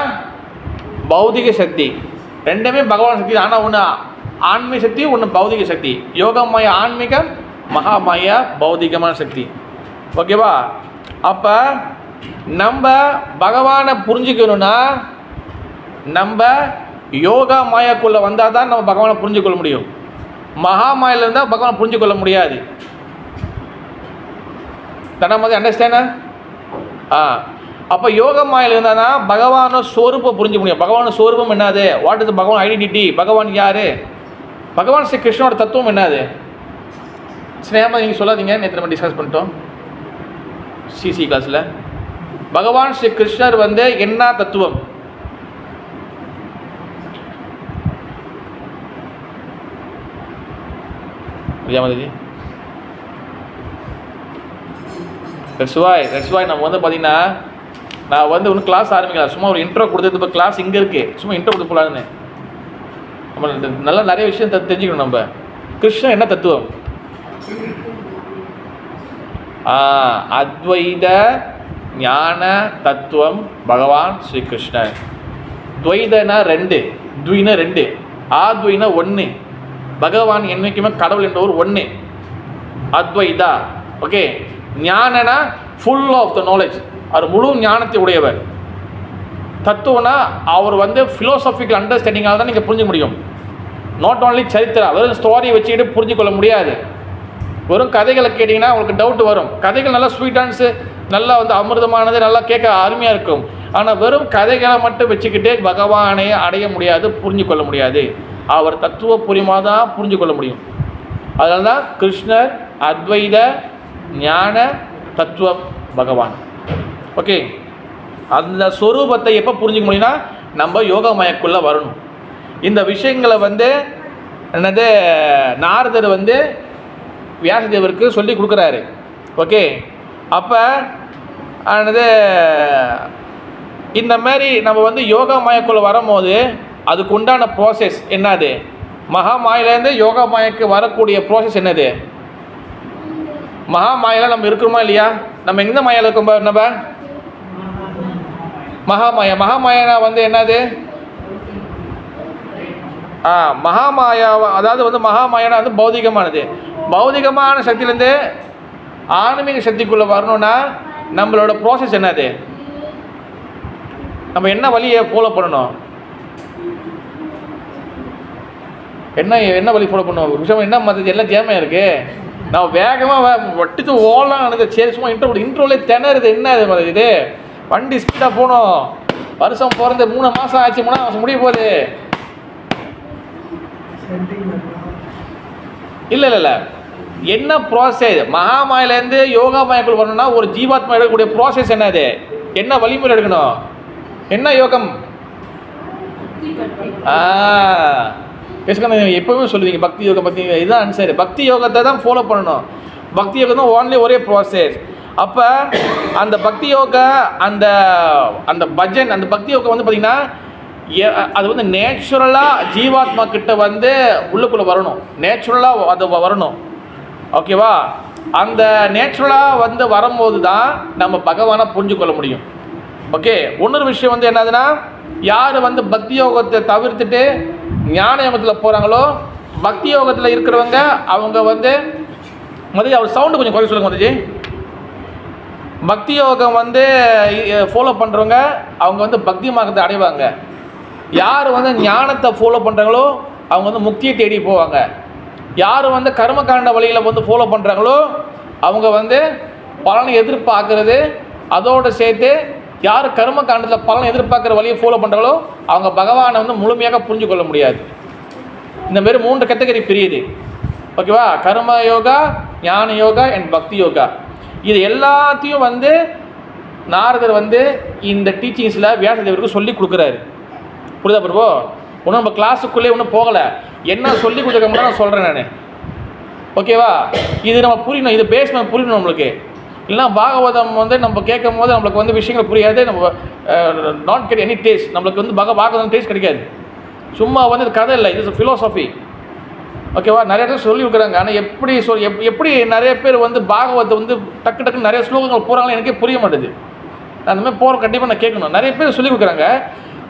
பௌதிக சக்தி. 2மே பகவான் சக்தி. ஆனால் ஒன்று ஆன்மீக சக்தி, ஒன்று பௌதிக சக்தி. யோக மாயா ஆன்மீகம், மகாமாயா பௌதிகமான சக்தி. ஓகேவா? அப்போ நம்ம பகவானை புரிஞ்சுக்கணும்னா நம்ம யோகா மாயாக்குள்ளே வந்தால் தான் நம்ம பகவானை புரிஞ்சுக்கொள்ள முடியும். மகாமாயில் இருந்தால் பகவானை புரிஞ்சுக்கொள்ள முடியாது. தன மாதிரி அண்டர்ஸ்டாண்டா? அப்போ யோக மாயில் இருந்தால் தான் பகவானோட ஸ்வரூபம் புரிஞ்சு முடியும். பகவானோட ஸ்வரூபம் என்னது? வாட் இஸ் பகவான் ஐடென்டிட்டி? பகவான் யார்? பகவான் ஸ்ரீ கிருஷ்ணனோட தத்துவம் என்னது? ஸ்னேகமாக நீங்கள் சொல்லாதீங்க, நேற்று நம்ம டிஸ்கஸ் பண்ணிட்டோம் சிசி கிளாஸில். பகவான் ஸ்ரீ கிருஷ்ணர் என்ன தத்துவம்? விஜயமாதஜி, தட்ஸ் வாய் நம்ம பார்த்தீங்கன்னா நான் ஒன்றும் கிளாஸ் ஆரம்பிக்கல, சும்மா ஒரு இன்ட்ரோ கொடுத்தது. இப்போ கிளாஸ் இங்கே இருக்குது, சும்மா இன்ட்ரோ கொடுத்து போகலான்னு. நம்ம நல்லா நிறைய விஷயம் தெரிஞ்சுக்கணும். நம்ம கிருஷ்ணன் என்ன தத்துவம்? அத்வைத ஞான தத்துவம் பகவான் ஸ்ரீ கிருஷ்ணர். துவைதனா 2, துவினா 2, ஆத்வைனா 1. பகவான் என்னைக்குமே கடவுள் என்ற ஒரு 1. அத்வைதா. ஓகே, ஞானனா ஃபுல் ஆஃப் த நாலேஜ், அவர் முழு ஞானத்தை உடையவர். தத்துவனா அவர் ஃபிலோசாபிக்கல் அண்டர்ஸ்டாண்டிங்காக தான் நீங்கள் புரிஞ்சுக்க முடியும். நாட் ஓன்லி சரித்திரா, வெறும் ஸ்டோரியை வச்சுக்கிட்டு புரிஞ்சுக்கொள்ள முடியாது. வெறும் கதைகளை கேட்டிங்கன்னா உங்களுக்கு டவுட் வரும். கதைகள் நல்லா ஸ்வீட்டான்ஸு, நல்லா அமிர்தமானது, நல்லா கேட்க அருமையாக இருக்கும். ஆனால் வெறும் கதைகளை மட்டும் வச்சுக்கிட்டு பகவானை அடைய முடியாது, புரிஞ்சு கொள்ள முடியாது. அவர் தத்துவ புரியுமாக தான் புரிஞ்சு கொள்ள முடியும். அதனால தான் கிருஷ்ணர் அத்வைத ஞான தத்துவம் பகவான். ஓகே, அந்த ஸ்வரூபத்தை எப்போ புரிஞ்சுக்க முடியும்னா நம்ம யோக மயக்குள்ளே வரணும். இந்த விஷயங்களை என்னது நாரதர் வியாசதேவருக்கு சொல்லி கொடுக்குறாரு. ஓகே, அப்போ என்னது இந்த மாதிரி நம்ம யோகா மயக்குள்ளே வரும்போது அதுக்கு உண்டான ப்ராசஸ் என்னது? மகா மாயிலேருந்து யோகா மாயக்கு வரக்கூடிய ப்ராசஸ் என்னது? மகா மாயில நம்ம இருக்கிறோமா இல்லையா? நம்ம எந்த மாயால இருக்கோம்? நம்ம மகாமாயா. மகாமாயா வந்து என்னது? மகாமாயா, அதாவது வந்து மகாமாயானா வந்து பௌதிகமானது. பௌதிகமான சக்தியிலேருந்து ஆன்மீக சக்திக்குள்ளே வரணும்னா நம்மளோட ப்ராசஸ் என்னது? நம்ம என்ன வழியை ஃபாலோ பண்ணணும்? என்ன வழி ஃபாலோ பண்ணுவோம்? விஷயம் என்ன மற்றது எல்லாம் ஜேமையாக இருக்குது. நான் வேகமாக வட்டித்து ஓடலாம் எனக்கு சரி சும்மா இன்ட்ரோலே திணறுது. என்ன இது வண்டி ஸ்பீடாக போகணும். வருஷம் பிறந்து 3 மாதம் ஆச்சு, 3 மாதம் முடிய போகுது. இல்லை என்ன ப்ராசஸ்? மகாமாயிலேருந்து யோகா மாயக்குள் வரணும்னா ஒரு ஜீவாத்மா எடுக்கக்கூடிய ப்ராசஸ் என்னது? என்ன வழிமுறை எடுக்கணும்? என்ன யோகம்? பேசுகிறேன் எப்போவுமே சொல்லுவீங்க பக்தி யோகம் பக்தி. இதுதான் ஆன்சர். பக்தி யோகத்தை தான் ஃபாலோ பண்ணணும். பக்தி யோகம் தான் ஓன்லி ஒரே ப்ராசஸ். அப்போ அந்த பக்தி யோகா, அந்த அந்த பஜன், அந்த பக்தி யோகம் வந்து பார்த்திங்கன்னா அது வந்து நேச்சுரலாக ஜீவாத்மா கிட்ட வந்து உள்ளுக்குள்ளே வரணும். நேச்சுரலாக அது வரணும். ஓகேவா? அந்த நேச்சுரலாக வந்து வரும்போது தான் நம்ம பகவானை புரிஞ்சு கொள்ள முடியும். ஓகே. இன்னொரு விஷயம் வந்து என்னதுன்னா, யார் வந்து பக்தி யோகத்தை தவிர்த்துட்டு ஞான யோகத்தில் போகிறாங்களோ, பக்தி யோகத்தில் இருக்கிறவங்க அவங்க வந்து மதிய அவர் சவுண்டு கொஞ்சம் குறைய சொல்லுங்க மதிஜி. பக்தி யோகம் வந்து ஃபாலோ பண்ணுறவங்க அவங்க வந்து பக்தி மார்க்கத்தை அடைவாங்க. யார் வந்து ஞானத்தை ஃபாலோ பண்ணுறாங்களோ அவங்க வந்து முக்தியை தேடி போவாங்க. யார் வந்து கர்மகாண்ட வழியில் வந்து ஃபாலோ பண்ணுறாங்களோ அவங்க வந்து பலனை எதிர்பார்க்கறது, அதோடு சேர்த்து யார் கர்மகாண்டத்தில் பலனை எதிர்பார்க்குற வழியை ஃபாலோ பண்ணுறாங்களோ அவங்க பகவானை வந்து முழுமையாக புரிஞ்சு கொள்ள முடியாது. இந்தமாரி 3 கேட்டகரி பிரியுது. ஓகேவா? கர்ம யோகா, ஞான யோகா அண்ட் பக்தி யோகா. இது எல்லாத்தையும் வந்து நாரதர் வந்து இந்த டீச்சிங்ஸில் வியாசதேவருக்கு சொல்லி கொடுக்குறாரு. புரியுதா பிரபு? ஒன்றும் நம்ம கிளாஸுக்குள்ளே ஒன்றும் போகலை. என்ன சொல்லி கொடுத்துருக்க நான் சொல்கிறேன் நான். ஓகேவா? இது நம்ம புரியணும். இது பேசணும் புரியணும் நம்மளுக்கு. இல்லைனா பாகவதம் வந்து நம்ம கேட்கும் போது நம்மளுக்கு வந்து விஷயங்கள் புரியாது. நம்ம நாட் கெட் எனி டேஸ்ட். நம்மளுக்கு வந்து பாகவதம் டேஸ்ட் கிடைக்காது. சும்மா வந்து இது கதை இல்லை, இது ஃபிலோசஃபி. ஓகேவா? நிறைய பேர் சொல்லி கொடுக்குறாங்க. ஆனால் எப்படி நிறைய பேர் வந்து பாகவத்தை வந்து டக்கு நிறைய ஸ்லோகங்கள் போகிறாங்களோ எனக்கே புரிய மாட்டேது. நான் அந்த மாதிரி போகிற கண்டிப்பாக நான் கேட்கணும். நிறைய பேர் சொல்லி கொடுக்குறாங்க.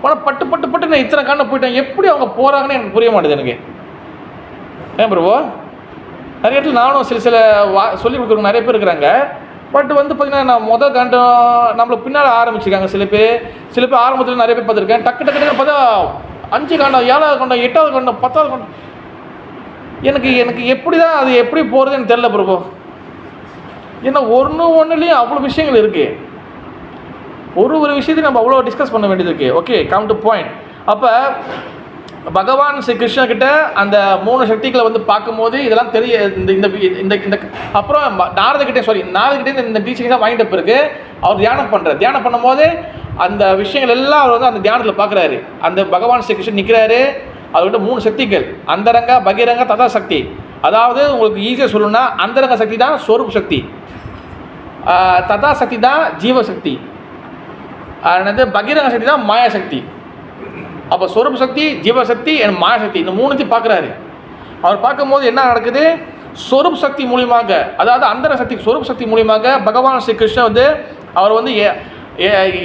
ஆனால் பட்டு நான் இத்தனை காண்ட போயிட்டேன். எப்படி அவங்க போகிறாங்கன்னு எனக்கு புரிய மாட்டேது எனக்கு. ஏன் பிரபு? நிறைய இடத்துல நானும் சில சொல்லி கொடுக்குறவங்க நிறைய பேர் இருக்கிறாங்க. பட் வந்து பார்த்திங்கன்னா நான் முதல் காண்டம் நம்மளுக்கு பின்னால் ஆரம்பிச்சிருக்காங்க. சில பேர் ஆரம்பத்தில் நிறைய பேர் பார்த்துருக்கேன். டக்கு பார்த்தா 5 காண்டம், 7வது காண்டம், 8வது காண்டம், 10வது காண்டம். எனக்கு எப்படி தான் அது எப்படி போகிறதுன்னு தெரில பிரபு. ஏன்னா ஒன்றுலேயும் அவ்வளோ விஷயங்கள் இருக்குது. ஒரு விஷயத்தையும் நம்ம அவ்வளோ டிஸ்கஸ் பண்ண வேண்டியது இருக்குது. Okay, come to point. அப்போ பகவான் ஸ்ரீ கிருஷ்ணகிட்ட அந்த 3 சக்திகளை வந்து பார்க்கும்போது இதெல்லாம் தெரிய இந்த அப்புறம் நாரதகிட்டே இந்த டீச்சிங்காக வாங்கிட்ட பிறகு அவர் தியானம் பண்ணும்போது அந்த விஷயங்கள் எல்லாம் அவர் வந்து அந்த தியானத்தில் பார்க்குறாரு. அந்த பகவான் ஸ்ரீ கிருஷ்ணன் நிற்கிறாரு. அவர்கிட்ட 3 சக்திகள், அந்தரங்க, பகிரங்க, ததா சக்தி. அதாவது உங்களுக்கு ஈஸியாக சொல்லணும்னா அந்தரங்க சக்தி தான் ஸ்வரூப் சக்தி, ததா சக்தி தான் ஜீவசக்தி, பகிரங்க சக்தி தான் மாயாசக்தி. அப்போ ஸ்வரூப் சக்தி, ஜீவசக்தி அண்ட் மாயாசக்தி இந்த 3த்தையும் பார்க்குறாரு. அவர் பார்க்கும்போது என்ன நடக்குது? ஸ்வரூப் சக்தி மூலியமாக, அதாவது அந்தர சக்தி ஸ்வரூப் சக்தி மூலியமாக பகவான் ஸ்ரீ கிருஷ்ணன் வந்து அவர் வந்து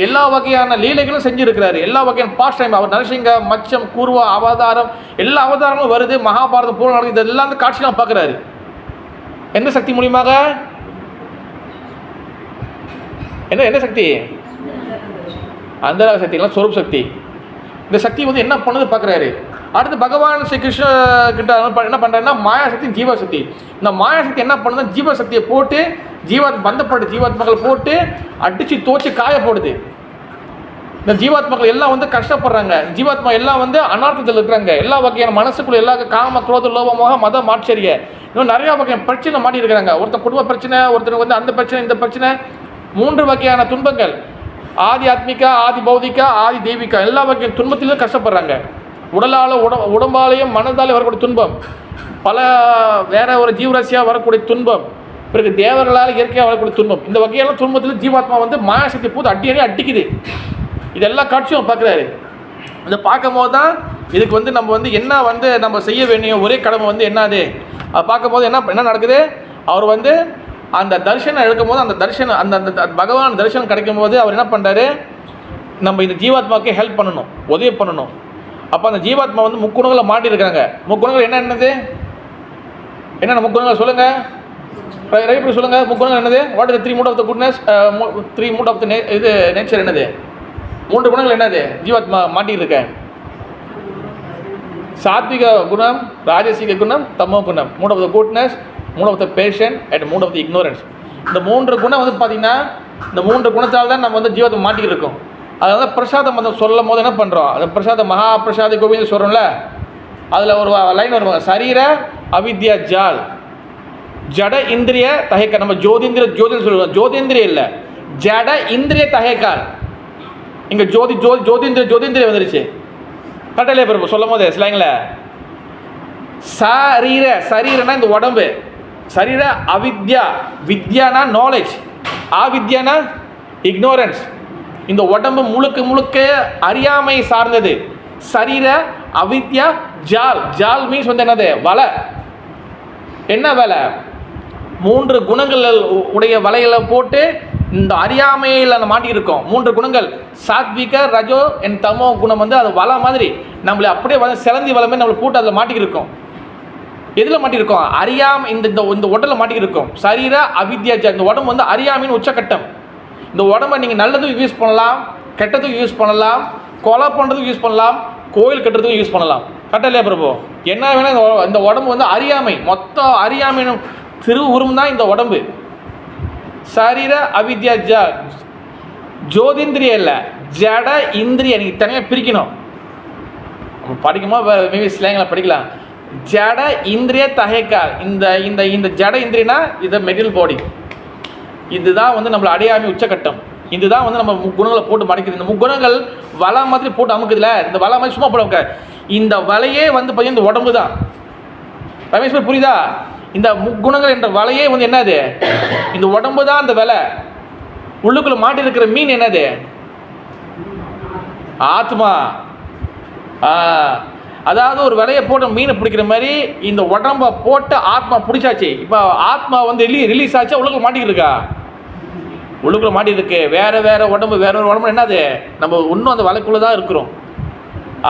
எல்லா வகையான லீலைகளும் செஞ்சுருக்கிறாரு. எல்லா வகையான பாஸ்ட் டைம் அவர் நரசிங்க, மச்சம், கூர்வா, அவதாரம் எல்லா அவதாரங்களும் வருது. மகாபாரதம் பூர்ண நடக்குது. இதெல்லாம் வந்து காட்சியெல்லாம் பார்க்குறாரு. எந்த சக்தி மூலியமாக? என்ன சக்தி? அந்தர சக்திலாம் ஸ்வரூப் சக்தி. இந்த சக்தி வந்து என்ன பண்ணுது பார்க்குறாரு. அடுத்து பகவான் ஸ்ரீ கிருஷ்ண கிட்ட என்ன பண்ணுறாருன்னா மாயாசக்தி, ஜீவசக்தி. இந்த மாயாசக்தி என்ன பண்ணுதுன்னா ஜீவசக்தியை போட்டு பந்தப்பட்ட ஜீவாத்மாக்களை போட்டு அடித்து தோச்சு காய போடுது. இந்த ஜீவாத்மாக்கள் எல்லாம் வந்து கஷ்டப்படுறாங்க. ஜீவாத்மா எல்லாம் வந்து அனார்த்தத்தில் இருக்கிறாங்க. எல்லா வகையான மனசுக்குள்ள எல்லா காம, குரோத, லோபமாக, மதம், ஆச்சரிய இன்னும் நிறையா வகையான பிரச்சனை மாட்டி இருக்கிறாங்க. ஒருத்தர் குடும்ப பிரச்சனை, ஒருத்தருக்கு வந்து அந்த பிரச்சனை, இந்த பிரச்சனை, 3 வகையான துன்பங்கள். ஆதி ஆத்மிகா, ஆதி பௌதிகா, ஆதி தெய்வீகா எல்லா வகையான துன்பத்திலும் கஷ்டப்படுறாங்க. உடம்பாலையும் மனதாலே வரக்கூடிய துன்பம், பல வேற ஒரு ஜீவராசியாக வரக்கூடிய துன்பம், பிறகு தேவர்களால் இயற்கையாக வரக்கூடிய துன்பம். இந்த வகையான துன்பத்தில் ஜீவாத்மா வந்து மாயாசக்தி போது அடிக்குது. இதெல்லாம் காட்சியும் பார்க்குறாரு. இதை பார்க்கும்போது தான் இதுக்கு வந்து நம்ம வந்து என்ன வந்து நம்ம செய்ய வேண்டிய ஒரே கடமை வந்து என்னது, அதை பார்க்கும்போது என்ன நடக்குது, அவர் வந்து அந்த தரிசனம் எடுக்கும்போது அந்த தரிசனம் அந்த பகவான் தரிசனம் கிடைக்கும் போது அவர் என்ன பண்ணுறாரு, நம்ம இந்த ஜீவாத்மாவுக்கு ஹெல்ப் பண்ணணும், உதவி பண்ணணும். அப்போ அந்த ஜீவாத்மா வந்து முக்குணங்களை மாட்டியிருக்காங்க. முக்குணங்கள் என்னென்னது, என்னென்ன முக்குணங்கள் சொல்லுங்கள், ரவி சொல்லுங்கள். முக்குணங்கள் என்னது, what is 3 mode of the goodness, 3 mode of the இது நேச்சர் என்னது, 3 குணங்கள் என்னது ஜீவாத்மா மாட்டியிருக்கேன். சாத்விக குணம், ராஜசிக குணம், தமோ குணம். Mode of the goodness, mode of the passion and mode of the ignorance. இந்த 3 குணம் வந்து பார்த்திங்கன்னா இந்த 3 குணத்தால் தான் நம்ம வந்து ஜீவத்தை மாட்டிக்கிட்டு இருக்கோம். அதனால பிரசாதம் வந்து சொல்லும் போது என்ன பண்ணுறோம், அந்த பிரசாதம் மகா பிரசாதி கோவிந்த் சொல்கிறோம்ல, அதில் ஒரு லைன் வருவாங்க, சரீர அவித்யா ஜால் ஜட இந்திரிய தகைக்கால். நம்ம ஜோதின்னு சொல்லுவோம், ஜோதிந்திரிய இல்லை, ஜட இந்திரிய தகைக்கால். இங்கே ஜோதிந்திரிய வந்துருச்சு. கட்டளை பிறப்பு சொல்லும் போது சிலைங்கள சரீரனா இந்த உடம்பு, சரீர அவித்யா, வித்யானா நாலேஜ், அவித்யானா இக்னோரன்ஸ். இந்த உடம்பு முழுக்க அறியாமை சார்ந்தது. சரீர அவித்யா ஜால். ஜால் மீன்ஸ் வந்து என்னது, வலை. என்ன வலை, 3 குணங்கள் உடைய வலைகளை போட்டு இந்த அறியாமையில் நம்ம மாட்டியிருக்கோம். 3 குணங்கள், சாத்விக ரஜோ அண்ட் தமோ குணம் வந்து அது வலை மாதிரி நம்மளை அப்படியே வந்து சிலந்தி வலை மாதிரி நம்மளை போட்டு அதில் மாட்டிக்கிருக்கோம். எதில் மாட்டியிருக்கோம், அறியாமை. இந்த உடலில் மாட்டிக்கிருக்கோம். சரீர அவித்யா ஜால். இந்த உடம்பு வந்து அறியாமைன்னு உச்சக்கட்டம். இந்த உடம்பை நீங்கள் நல்லதுக்கு யூஸ் பண்ணலாம், கெட்டதுக்கு யூஸ் பண்ணலாம், கொலை பண்ணுறதுக்கு யூஸ் பண்ணலாம், கோயில் கட்டுறதுக்கும் யூஸ் பண்ணலாம். கரெக்டாக இல்லையா பிரபு? என்ன வேணால் இந்த உடம்பு வந்து அறியாமை, மொத்த அறியாமையின் திரு உருவம் தான் இந்த உடம்பு. சரீர அவித்யா ஜோதிந்திரிய இல்லை, ஜட இந்திரிய. நீங்கள் தனியாக பிரிக்கணும். படிக்கும்போது மேபி ஸ்லேங்களை படிக்கலாம். ஜட இந்திரிய தகைக்கால். இந்த ஜட இந்திரியனா இது மெட்டீரியல் பாடி. இதுதான் வந்து நம்மளை அடையாமை உச்சக்கட்டம். இதுதான் வந்து நம்ம குணங்களை போட்டு மறைக்குது. இந்த முக்குணங்கள் வலை மாதிரி போட்டு அமுக்குதுல, இந்த வலை மாதிரி சும்மா போட இந்த வலையே வந்து பார்த்தீங்கன்னா இந்த உடம்பு தான். ரமேஸ்வர் புரியுதா? இந்த முக்குணங்கள் என்ற வலையே வந்து என்னது, இந்த உடம்பு தான் அந்த வலை. உள்ளுக்குள்ள மாட்டி இருக்கிற மீன் என்னது, ஆத்மா. அதாவது ஒரு விலையை போட்டு மீனை பிடிக்கிற மாதிரி இந்த உடம்பை போட்டு ஆத்மா பிடிச்சாச்சு. இப்போ ஆத்மா வந்து ரிலீஸ் ஆச்சா, உள்ளுக்குள்ள மாட்டிக்கிட்டு இருக்கா, உள்ளுக்குள்ள மாட்டிருக்கு. வேறு உடம்பு, வேற ஒரு உடம்பு என்னது, நம்ம இன்னும் அந்த வலைக்குள்ளே தான் இருக்கிறோம்.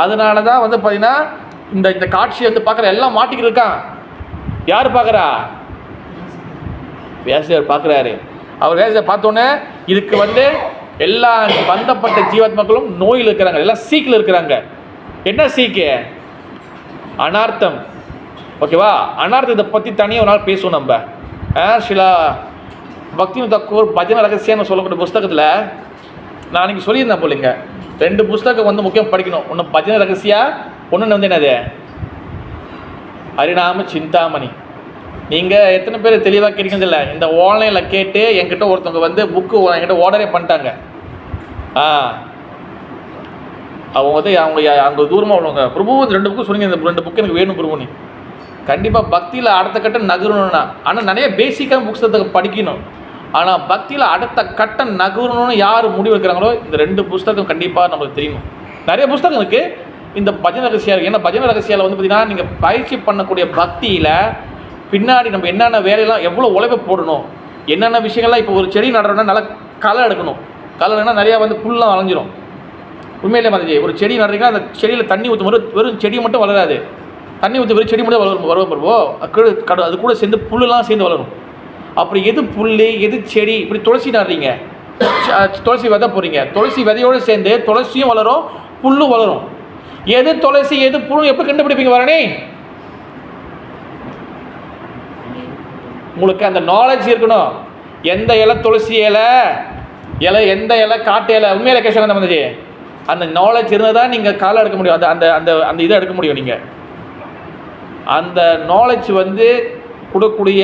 அதனால தான் வந்து பார்த்தீங்கன்னா இந்த காட்சியை வந்து பார்க்குற எல்லாம் மாட்டிக்கிட்டு இருக்கான். யார் பார்க்குறா, வியாசியார் பார்க்குறாரு. அவர் வியாசியார் பார்த்தோன்னே இதுக்கு வந்து எல்லா பந்தப்பட்ட ஜீவாத்மாக்களும் நோயில் இருக்கிறாங்க, எல்லாம் சீக்கில் இருக்கிறாங்க. என்ன சீக்கு, அனார்த்தம். ஓகேவா? அனார்த்தத்தை பற்றி தனியாக ஒரு நாள் பேசுவோம் நம்ம. சில பக்தி தக்கூர் பஜன ரகசியம்னு சொல்லக்கூடிய புஸ்தகத்தில் நான் அன்றைக்கி சொல்லியிருந்தேன் போலிங்க. 2 புஸ்தகம் வந்து முக்கியம் படிக்கணும். ஒன்று பஜன ரகசியா, ஒன்று வந்து என்னது ஹரிநாம சிந்தாமணி. நீங்கள் எத்தனை பேர் தெளிவாக கேட்குறதில்ல? இந்த ஆன்லைனில் கேட்டு என்கிட்ட ஒருத்தவங்க வந்து புக்கு என்கிட்ட ஆர்டரே பண்ணிட்டாங்க. அவங்க வந்து அவங்க தூரமாக உள்ளவங்க, பிரபு 2 புக்கு சொன்னீங்க, இந்த 2 புக்கு எனக்கு வேணும் பிரபுனி. கண்டிப்பாக பக்தியில் அடுத்த கட்டம் நகரணும்னா, ஆனால் நிறைய பேசிக்கான புஸ்தகத்தை படிக்கணும். ஆனால் பக்தியில் அடுத்த கட்டம் நகரணும்னு யார் முடிவு வைக்கிறாங்களோ இந்த 2 புஸ்தகம் கண்டிப்பாக நம்மளுக்கு தெரியணும். நிறைய புஸ்தகம் இருக்குது இந்த பஜன ரகசியம். ஏன்னா பஜன ரகசியாவில் வந்து பார்த்திங்கன்னா நீங்கள் பயிற்சி பண்ணக்கூடிய பக்தியில் பின்னாடி நம்ம என்னென்ன வேலையெல்லாம் எவ்வளோ உழைப்பை போடணும், என்னென்ன விஷயங்கள்லாம். இப்போ ஒரு செடி நடுறோன்னா நல்லா களை எடுக்கணும். களை எடுக்கணும்னா நிறையா வந்து புல்லாம் வளைஞ்சிரும். உண்மையிலே மாதிரி ஒரு செடி நடுறீங்கன்னா அந்த செடியில் தண்ணி ஊற்றும் போது வெறும் செடி மட்டும் வளராது. தண்ணி ஊற்றி வெறும் செடி மட்டும் வளரும். அது கூட சேர்ந்து புல்லுலாம் சேர்ந்து வளரும். அப்படி எது புல் எது செடி, இப்படி துளசி நடுறீங்க, துளசி விதை போடுறீங்க, துளசி விதையோடு சேர்ந்து துளசியும் வளரும், புல்லும் வளரும். எது துளசி எது புல் எப்போ கண்டுபிடிப்பீங்க வரனே? உங்களுக்கு அந்த நாலேஜ் இருக்கணும். எந்த இலை துளசி இலை, எந்த இலை காட்டு இலை, உண்மையில கேஷன் அந்த மாதிரி அந்த நாலேஜ் இருந்தால் தான் நீங்கள் காலை எடுக்க முடியும். அந்த அந்த அந்த இதை எடுக்க முடியும். நீங்கள் அந்த நாலேஜ் வந்து கொடுக்கக்கூடிய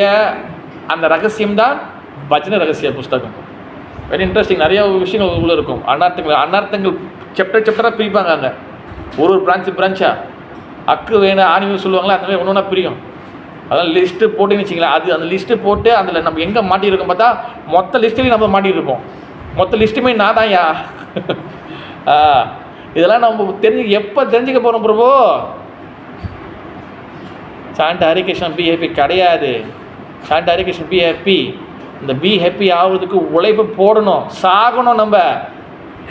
அந்த ரகசியம்தான் பஜன ரகசிய புஸ்தகம். Very interesting. நிறைய விஷயங்கள் உள்ளே இருக்கும். அன்னார்த்தங்கள் சாப்டராக பிரிப்பாங்க. அங்கே ஒரு பிரான்ச்சாக அக்கு வேணும் ஆணிவு சொல்லுவாங்களா, அந்த மாதிரி ஒன்று ஒன்றா பிரியும். அதெல்லாம் லிஸ்ட்டு போட்டுன்னு வச்சிங்களேன். அந்த லிஸ்ட்டு போட்டு அதில் நம்ம எங்கே மாட்டியிருக்கோம் பார்த்தா மொத்த லிஸ்ட்லேயும் நம்ம மாட்டியிருப்போம். மொத்த லிஸ்ட்டுமே நான் தான் யா இதெல்லாம் நம்ம எப்போ தெரிஞ்சுக்க போகிறோம் பிரபு? சாண்ட் ஹரிகிருஷ்ணன் பி ஹேப்பி கிடையாது. சாண்ட் ஹரிகிருஷ்ணன் பி ஹேப்பி, இந்த பி ஹேப்பி ஆகுறதுக்கு உழைப்பு போடணும், சாகணும். நம்ம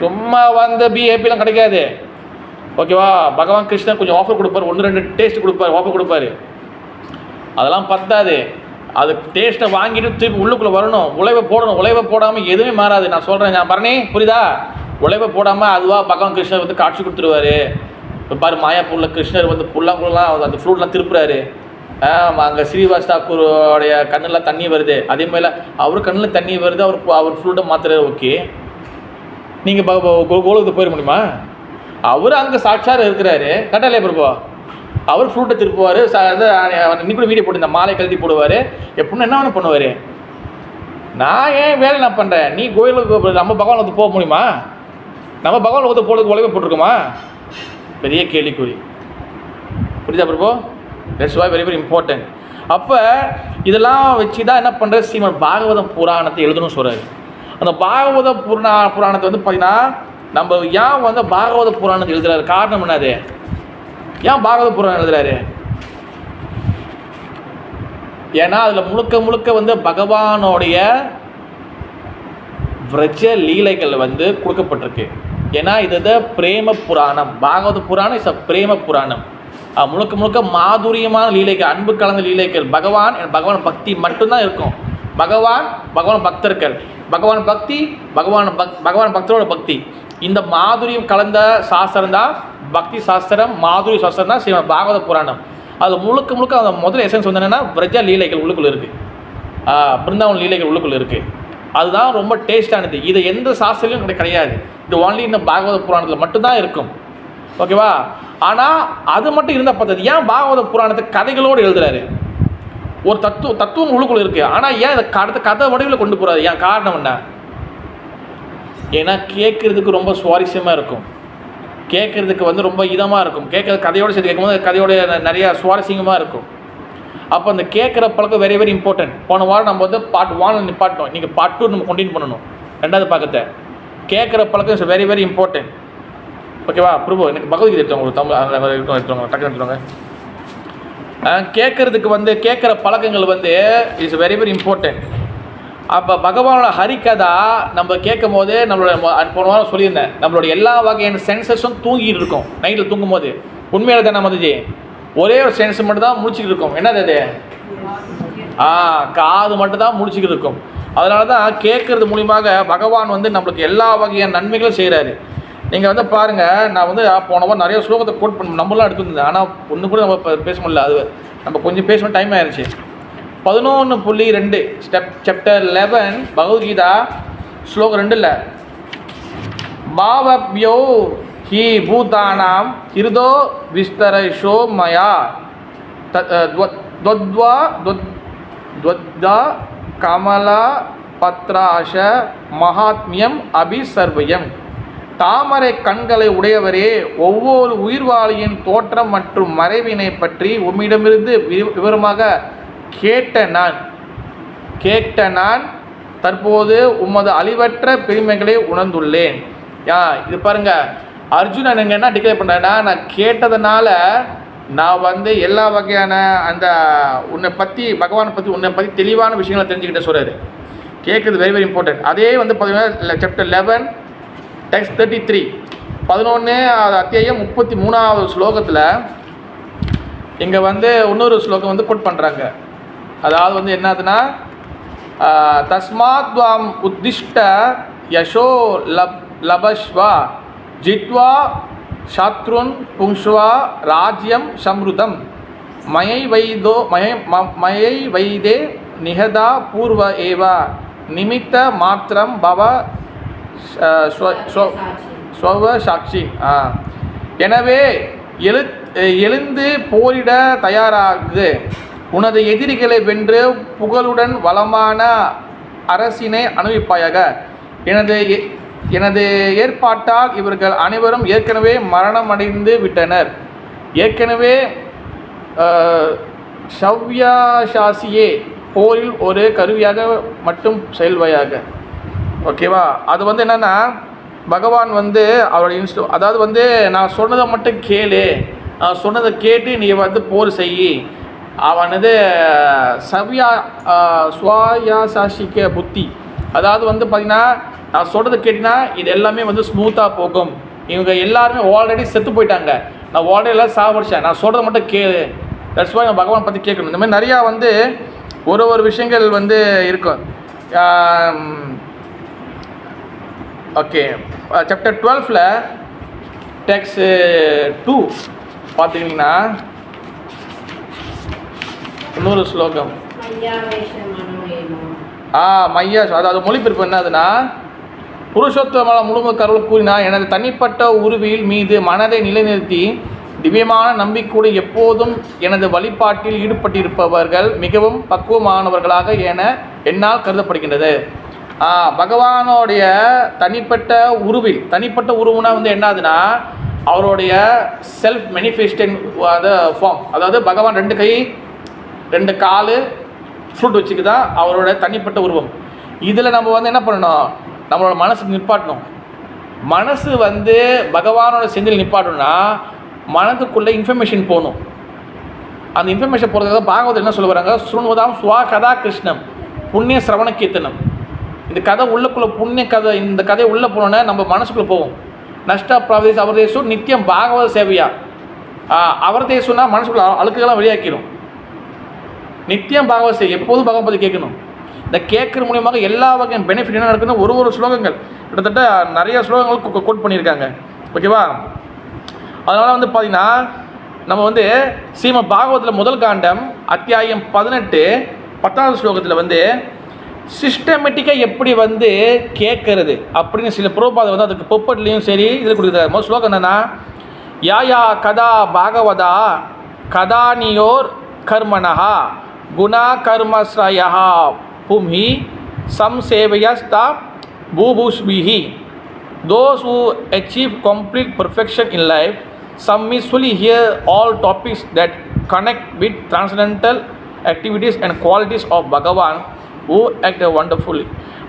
சும்மா வந்து பி ஹேப்பிலாம் கிடைக்காது. ஓகேவா? பகவான் கிருஷ்ணன் கொஞ்சம் ஆஃபர் கொடுப்பார், 1-2 டேஸ்ட் கொடுப்பார், ஆஃபர் கொடுப்பாரு. அதெல்லாம் பத்தாது. அது டேஸ்ட்டை வாங்கிட்டு திருப்பி உள்ளுக்குள்ளே வரணும், உழைப்பை போடணும். உழைப்பை போடாமல் எதுவுமே மாறாது. நான் சொல்கிறேன், நான் பரணி புரியுதா? உழைப்பை போடாமல் அதுவாக பகவான் கிருஷ்ணர் வந்து காட்சி கொடுத்துருவாரு. இப்போ பாரு, மாயாப்பூரில் கிருஷ்ணர் வந்து புல்லாங்குழலாம் அந்த ஃப்ளூட்லாம் திருப்புறாரு. அங்கே ஸ்ரீவாஸ் தாக்கூரோடைய கண்ணில் தண்ணி வருது, அதே மாதிரி அவர் கண்ணில் தண்ணி வருது, அவர் ஃப்ளூட்டை மாற்றுறாரு. ஓகே, நீங்கள் கோலுக்கு போயிட முடியுமா? அவர் அங்கே சாட்சாரம் இருக்கிறாரு, கட்டாலே பிரபு. அவர் ஃப்ளூட்டை திருப்புவார். இன்னைக்கு கூட வீடியோ போட்டு இந்த மாலை கழுத்தி போடுவார். எப்படின்னா என்ன வேணும் பண்ணுவார். நான் ஏன் வேலை நான் பண்ணுறேன், நீ கோயிலுக்கு நம்ம பகவான் வந்து போக முடியுமா? நம்ம பகவான் வந்து போகிறதுக்கு உழைப்பு போட்டிருக்கோமா? பெரிய கேள்விக்குறி. புரியுதா Prabhu? That's why very very important. அப்போ இதெல்லாம் வச்சு தான் என்ன பண்ணுறது, ஸ்ரீமத் பாகவதம் புராணத்தை எழுதணும்னு சொல்கிறாரு. அந்த பாகவத புராணத்தை வந்து பார்த்தீங்கன்னா நம்ம ஏன் வந்து பாகவத புராணத்தை எழுதுறாரு, காரணம் என்னது? ஏன் பாகவத புராணம் எழுதுறாரு? ஏன்னா அதில் முழுக்க முழுக்க வந்து பகவானோடைய விரஜ லீலைகள் வந்து கொடுக்கப்பட்டிருக்கு. ஏன்னா இது பிரேம புராணம். பாகவத புராணம் இஸ் அ பிரேம புராணம். முழுக்க முழுக்க மாதுரியமான லீலைகள், அன்பு கலந்த லீலைகள். பகவான் பக்தி மட்டும்தான் இருக்கும். பகவான் பக்தர்கள், பகவான் பக்தி, பகவான் பக்தரோட பக்தி. இந்த மாதுரியம் கலந்த சாஸ்திரம் தான் பக்தி சாஸ்திரம், மாதுரி சாஸ்திரம் தான் ஸ்ரீமத் பாகவத புராணம். அது முழுக்க முழுக்க அந்த முதல் எசன்ஸ் வந்து என்னென்னா விரஜ லீலைகள் உள்ளுக்குள்ளே இருக்குது, பிருந்தாவன் லீலைகள் உள்ளுக்குள்ளே இருக்குது. அதுதான் ரொம்ப டேஸ்டானது. இது எந்த சாஸ்திரலையும் கிடையாது. இது ஒன்லி இந்த பாகவத புராணத்தில் மட்டும்தான் இருக்கும். ஓகேவா? ஆனால் அது மட்டும் இருந்தால் பார்த்தது. ஏன் பாகவத புராணத்தை கதைகளோடு எழுதுறாரு? ஒரு தத்துவம் உள்ளுக்குள்ளே இருக்குது. ஆனால் ஏன் இதை கதை வடிவில் கொண்டு போகிறாரு? ஏன் காரணம் என்ன? ஏன்னா கேட்குறதுக்கு ரொம்ப சுவாரஸ்யமாக இருக்கும், கேட்குறதுக்கு வந்து ரொம்ப இதமாக இருக்கும். கதையோடு சேர்த்து கேட்கும்போது கதையோட நிறையா சுவாரஸ்யமாக இருக்கும். அப்போ அந்த கேட்குற பழக்கம் வெரி வெரி இம்பார்ட்டன்ட். போன வாரம் நம்ம வந்து பார்ட் 1 நிப்பாட்டோம், இன்றைக்கி பார்ட் 2 நம்ம கண்டினியூ பண்ணணும். ரெண்டாவது பக்கத்தை கேட்குற பழக்கம் இஸ் வெரி வெரி இம்பார்ட்டன்ட். ஓகேவா பிரபு? எனக்கு பகவத்கீதை எடுத்தவங்க ஒரு தமிழ் எடுத்துவாங்க, டக்குன்னு எடுத்துவாங்க. கேட்குறதுக்கு வந்து கேட்குற பழக்கங்கள் வந்து இஸ் வெரி வெரி இம்பார்ட்டன்ட். அப்போ பகவானோட ஹரிகதா நம்ம கேட்கும் போது நம்மளோட போன வாரம் சொல்லியிருந்தேன், நம்மளோட எல்லா வகையான சென்சஸும் தூங்கிட்டு இருக்கும். நைட்டில் தூங்கும் போது உண்மையில தானே மதுஜி ஒரே ஒரு சென்ஸ் மட்டும் தான் முடிச்சுக்கிட்டு இருக்கும். என்னது அது? காது மட்டும் தான் முடிச்சுக்கிட்டு இருக்கும். அதனால தான் கேட்குறது மூலியமாக பகவான் வந்து நம்மளுக்கு எல்லா வகையான நன்மைகளும் செய்கிறாரு. நீங்கள் வந்து பாருங்கள், நான் வந்து போன வாரம் நிறைய ஸ்லோகத்தை கோட் பண்ண நம்மளாம் எடுத்துருந்தேன். ஆனால் ஒன்று கூட நம்ம பேச முடியல. அது நம்ம கொஞ்சம் பேசணும், டைம் ஆயிடுச்சு. 11.2 சாப்டர் 11 பகவத்கீதா ஸ்லோகம் 2ல் பாவப்யோ ஹி பூதானாம் ஹிருதோ விஸ்தரஷோ மயா துவத்வா கமலா பத்ராஷ மகாத்மியம் அபிசர்வயம். தாமரை கண்களை உடையவரே, ஒவ்வொரு உயிர்வாளியின் தோற்றம் மற்றும் மறைவினை பற்றி உம்மிடமிருந்து விவரமாக கேட்ட நான் தற்போது உமது அழிவற்ற பெருமைகளை உணர்ந்துள்ளேன். இது பாருங்க, அர்ஜுனன் என்ன டிக்ளேர் பண்ணுறேன்னா, நான் கேட்டதுனால நான் வந்து எல்லா வகையான அந்த உன்னை பற்றி பகவானை பற்றி உன்னை பற்றி தெளிவான விஷயங்களை தெரிஞ்சுக்கிட்ட சொல்கிறாரு. கேட்குறது வெரி வெரி இம்பார்ட்டன்ட். அதே வந்து பார்த்தீங்கன்னா சாப்டர் 11 டெக்ஸ்ட் 33 11 அத்தியாயம் 33வது ஸ்லோகத்தில் இங்கே வந்து இன்னொரு ஸ்லோகம் வந்து கோட் பண்ணுறாங்க. அதாவது வந்து என்னதுன்னா, தஸ்மாத்வாம் உத்திஷ்ட யசோ லபஸ்வா ஜித்வா சத்ருன் புங்ஷ்வா ராஜ்யம் சம்ருதம் மயை வைதே நிகதா பூர்வ ஏவா நிமித்த மாத்திரம் பவ ஸ்வ சாட்சி. எனவே எழுந்து போரிட தயாராகு, உனது எதிரிகளை வென்று புகழுடன் வளமான அரசினை அனுபவிப்பாயாக. எனது ஏற்பாட்டால் இவர்கள் அனைவரும் ஏற்கனவே மரணமடைந்து விட்டனர். ஏற்கனவே ஷவ்யாசாசியே போரில் ஒரு கருவியாக மட்டும் செயல்வையாக. ஓகேவா? அது வந்து என்னென்னா, பகவான் வந்து அவருடைய அதாவது வந்து நான் சொன்னதை மட்டும் கேளு, நான் சொன்னதை கேட்டு நீ வந்து போர் செய், அவனது சுவாயாசாசிக்க புத்தி, அதாவது வந்து பார்த்திங்கன்னா நான் சொல்கிறத கேட்டிங்கன்னா இது எல்லாமே வந்து ஸ்மூத்தாக போகும். இவங்க எல்லாருமே ஆல்ரெடி செத்து போயிட்டாங்க, நான் ஆல்ரெடி எல்லாம் சாவடிச்சேன், நான் சொல்கிறத மட்டும் கேளு. தட்ஸ் வாய் நான் பகவான் பற்றி கேட்கணும். இந்த மாதிரி நிறையா வந்து ஒரு விஷயங்கள் வந்து இருக்கும். ஓகே, சாப்டர் 12ல் டெக்ஸ்ட் 2 பார்த்துக்கிட்டிங்கன்னா இன்னொரு ஸ்லோகம் மையா, அதாவது மொழிபெயர்ப்பு என்னதுன்னா, புருஷோத்தம முழுமை கருள் கூறினா எனது தனிப்பட்ட உருவில் மீது மனதை நிலைநிறுத்தி திவ்யமான நம்பிக்கையோடு எப்போதும் எனது வழிபாட்டில் ஈடுபட்டிருப்பவர்கள் மிகவும் பக்குவமானவர்களாக என்னால் கருதப்படுகின்றது. பகவானோடைய தனிப்பட்ட உருவுனா வந்து என்னதுன்னா அவருடைய செல்ஃப் மேனிஃபெஸ்டேஷன் ஃபார்ம், அதாவது பகவான் 2 கை 2 கால் ஃப்ரூட் வச்சுக்குதான் அவரோட தனிப்பட்ட உருவம். இதில் நம்ம வந்து என்ன பண்ணணும், நம்மளோட மனசுக்கு நிப்பாட்டணும். மனசு வந்து பகவானோட செந்தில் நிப்பாட்டணும்னா மனதுக்குள்ளே இன்ஃபர்மேஷன் போகணும். அந்த இன்ஃபர்மேஷன் போகிறதுக்காக பாகவதம் என்ன சொல்ல வராங்க, சுருண்வதாம் ஸ்வா கதா கிருஷ்ணம் புண்ணிய சிரவண கீர்த்தனம். இந்த கதை உள்ளுக்குள்ளே புண்ணிய கதை, இந்த கதை உள்ளே போனோன்னே நம்ம மனசுக்குள்ளே போகும். நஷ்ட பிரதேச அவர்தேசு நித்தியம் பாகவத சேவையா, அவர்தேசுனா மனசுக்குள்ள அழுக்குகள்லாம் வெளியாக்கிடும். நித்தியம் பாகவத சேவை, எப்போதும் பகவத் பற்றி கேட்கணும். இந்த கேட்குற மூலியமாக எல்லா வகையான பெனிஃபிட் என்ன நடக்குதுன்னு ஒரு ஸ்லோகங்கள் கிட்டத்தட்ட நிறைய ஸ்லோகங்கள் கோட் பண்ணியிருக்காங்க. ஓகேவா? அதனால் வந்து பார்த்திங்கன்னா நம்ம வந்து ஸ்ரீமத் பாகவத்தில் முதல் காண்டம் அத்தியாயம் 18 10வது ஸ்லோகத்தில் வந்து சிஸ்டமேட்டிக்காக எப்படி வந்து கேட்கறது அப்படின்னு சில புரோபாதை வந்து அதுக்கு பொப்பட்லேயும் சரி இதில் கொடுக்குறாரு. முதல் ஸ்லோகம் என்னென்னா, யாயா கதா Bhagavata கதானியோர் கர்மணா Guna கர்மஸ்ரயா பும்ஹி சம்சேவயஸ்தா பூபூஷ்பிஹி. Those who achieve complete perfection in life submissively hear all topics that connect with transcendental activities and qualities of Bhagavan who act wonderfully.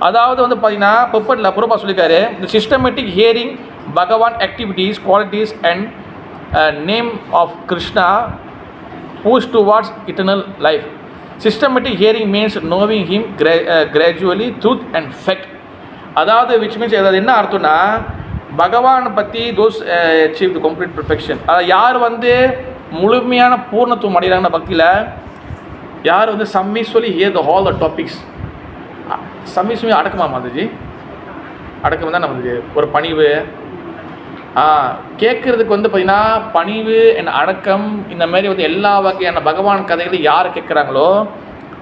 அதாவது வந்து பார்த்தீங்கன்னா பப்பட்டில் புறப்பா சொல்லியிருக்காரு, the systematic hearing Bhagavan activities, qualities and name of Krishna push towards eternal life. Systematic hearing means knowing him gradually, truth and fact. அதாவது which means அதாவது என்ன அர்த்தம்னா, பகவானை பற்றி those achieve the complete perfection, அதாவது யார் வந்து முழுமையான பூர்ணத்துவம் அடைகிறாங்கன்னா பக்தியில், யார் வந்து submissively hear the whole the topics. Submissively அடக்கமா மாதுஜி, அடக்கம் தான் நமக்கு ஒரு பணிவு. கேட்குறதுக்கு வந்து பார்த்திங்கன்னா பணிவு அண்ட் அடக்கம், இந்த மாதிரி வந்து எல்லா வகையான பகவான் கதைகளும் யார் கேட்குறாங்களோ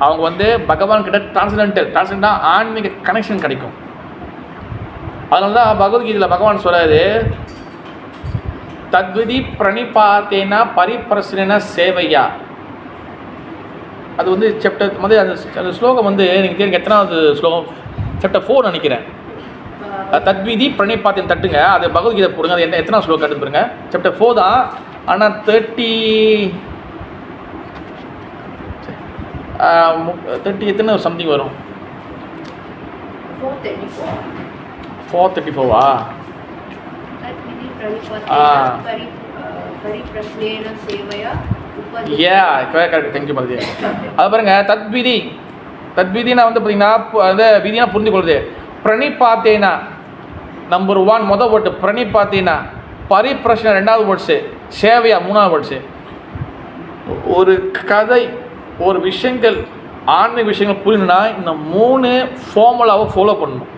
அவங்க வந்து பகவான் கிட்ட டிரான்சென்டென்டாக ஆன்மீக கனெக்ஷன் கிடைக்கும். அதனால தான் பகவத்கீதையில் பகவான் சொல்கிறாரு, தத்விதி பிரணிபாத்தேனா பரிப்பிரசன சேவையா. அது வந்து சாப்டர் வந்து அந்த ஸ்லோகம் வந்து நீங்கள் தெரியுங்க எத்தனாவது ஸ்லோகம், சாப்டர் 4 நினைக்கிறேன். தத்விதி பிரணிபாத்தேன் தட்டுங்க, அது பகவத்கீதை போடுங்க, அது எத்தனாவது ஸ்லோகம் எடுத்து பாருங்க. சாப்டர் 4 தான், ஆனால் 30 எத்தனை சம்திங் வரும், 434வா? கரெக்ட், தேங்க்யூ மதி. அது பாருங்கள், தத்விதினா வந்து பார்த்தீங்கன்னா அந்த விதினா புரிந்து கொள்ளுது. பிரணிபாத்தேனா நம்பர் 1 மொதல் வேர்டு, பிரணிபாத்தேனா பரிப்பிரஷ்ன 2வது வேர்ட்ஸு, சேவையா 3வது வேர்ட்ஸு. ஒரு கதை ஒரு விஷயங்கள் ஆன்மீக விஷயங்கள் புரியணும்னா இந்த 3 ஃபார்முலாவை ஃபாலோ பண்ணணும்.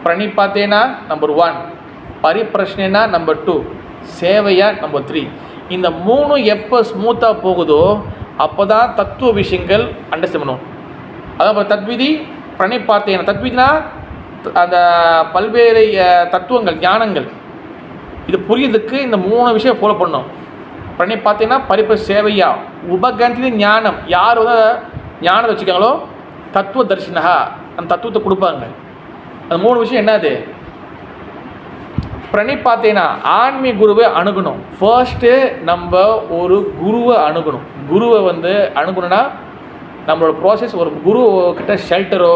பிரணிபாத்தேனா நம்பர் 1, பரிப்பிரஷ்னா நம்பர் 2, சேவையா நம்பர் 3. இந்த 3 எப்போ ஸ்மூத்தாக போகுதோ அப்போ தான் தத்துவ விஷயங்கள் அண்டர்ஸ்டாண்ட் பண்ணுவோம். அதாவது தத்விதி பிரணிபாத்தேனா, தத்விதினா அந்த பல்வேறு தத்துவங்கள் ஞானங்கள் இது புரியுறதுக்கு இந்த 3 விஷயம் ஃபாலோ பண்ணணும். பிரணிபாத்தேனா சேவையா உபகந்தி ஞானம், யார் வந்து ஞானத்தை வச்சுக்காங்களோ தத்துவ தரிசனகா அந்த தத்துவத்தை கொடுப்பாங்க. அந்த 3 விஷயம் என்னது, பிரணிபாத்தேனா ஆன்மீக குருவை அணுகணும். ஃபர்ஸ்ட்டு நம்ம ஒரு குருவை அணுகணும். குருவை வந்து அணுகணும்னா நம்மளோட ப்ராசஸ், ஒரு குரு கிட்ட ஷெல்டரோ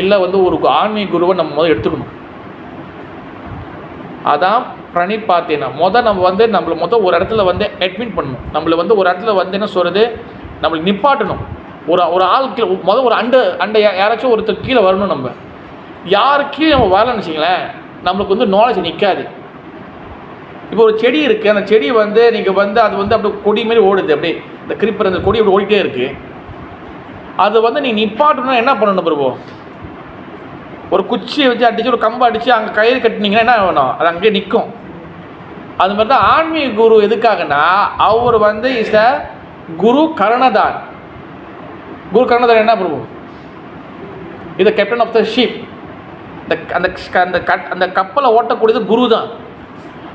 இல்லை வந்து ஒரு ஆன்மீக குருவை நம்ம முதல் எடுத்துக்கணும். அதான் பிரணிபாத்தேனா. நம்ம வந்து நம்மளை ஒரு இடத்துல வந்து அட்மிட் பண்ணணும். நம்மளை வந்து ஒரு இடத்துல வந்து என்ன சொல்கிறது, நம்மளை நிப்பாட்டணும். ஒரு ஆள் கீழே ஒரு அண்டை யாராச்சும் ஒருத்தர் கீழே வரணும். நம்ம யாரு கீழே நம்ம வரலன்னு வச்சிங்களேன், நம்மளுக்கு வந்து நாலேஜ் நிற்காது. இப்போ ஒரு செடி இருக்குது, அந்த செடி வந்து நீங்கள் வந்து அது வந்து அப்படி கொடி மாரி ஓடுது, அப்படியே இந்த கிரிப்பர் அந்த கொடி அப்படி ஓடிட்டே இருக்குது. அது வந்து நீங்கள் நிப்பாட்டணும்னா என்ன பண்ணணும் பிரபு? ஒரு குச்சியை வச்சு அடித்து ஒரு கம்பை அடித்து அங்கே கயிறு கட்டினீங்கன்னா என்ன வேணும், அது அங்கேயே நிற்கும். அது மாதிரி தான் ஆன்மீக குரு எதுக்காகனா, அவர் வந்து இஸ் அ குரு கர்ணதார். குரு கர்ணதார் என்ன பிரபு? இது கேப்டன் ஆஃப் த ஷிப். அந்த கப்பலை ஓட்டக்கூடியது குரு தான்.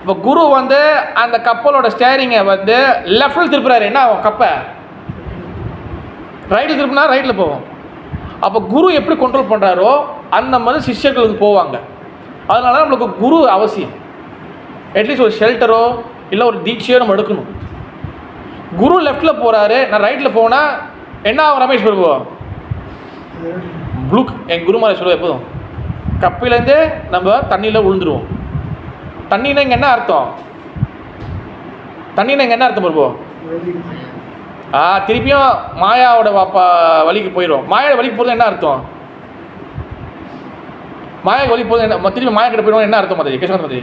இப்போ குரு வந்து அந்த கப்பலோட ஸ்டேரிங்கை வந்து லெஃப்டில் திருப்புறாரு, என்ன ஆகும்? கப்பை ரைட்டில் திருப்பினா ரைட்டில் போகும். அப்போ குரு எப்படி கண்ட்ரோல் பண்ணுறாரோ அந்த மாதிரி சிஷ்யர்கள் வந்து போவாங்க. அதனால நம்மளுக்கு குரு அவசியம். அட்லீஸ்ட் ஒரு ஷெல்டரோ இல்லை ஒரு தீட்சையோ நம்ம எடுக்கணும். குரு லெஃப்டில் போகிறாரு, நான் ரைட்டில் போனால் என்ன ஆகும் ரமேஷ் பிரபு? ப்ளூக் என் குருமாரை சொல்லுவோம் எப்போதும், கப்பிலேருந்தே நம்ம தண்ணியில் விழுந்துருவோம். தண்ணினா இங்கே என்ன அர்த்தம்? தண்ணினா இங்கே என்ன அர்த்தம் பிரபு? திருப்பியும் மாயாவோட வழிக்கு போயிடும். மாயாவோட வழிக்கு போகிறது என்ன அர்த்தம்? மாயா வழி போகிறது என்ன? திருப்பி மாயா கிட்ட போயிடுவோம் என்ன அர்த்தம் மாதிரி கேசவன் மாதிரி?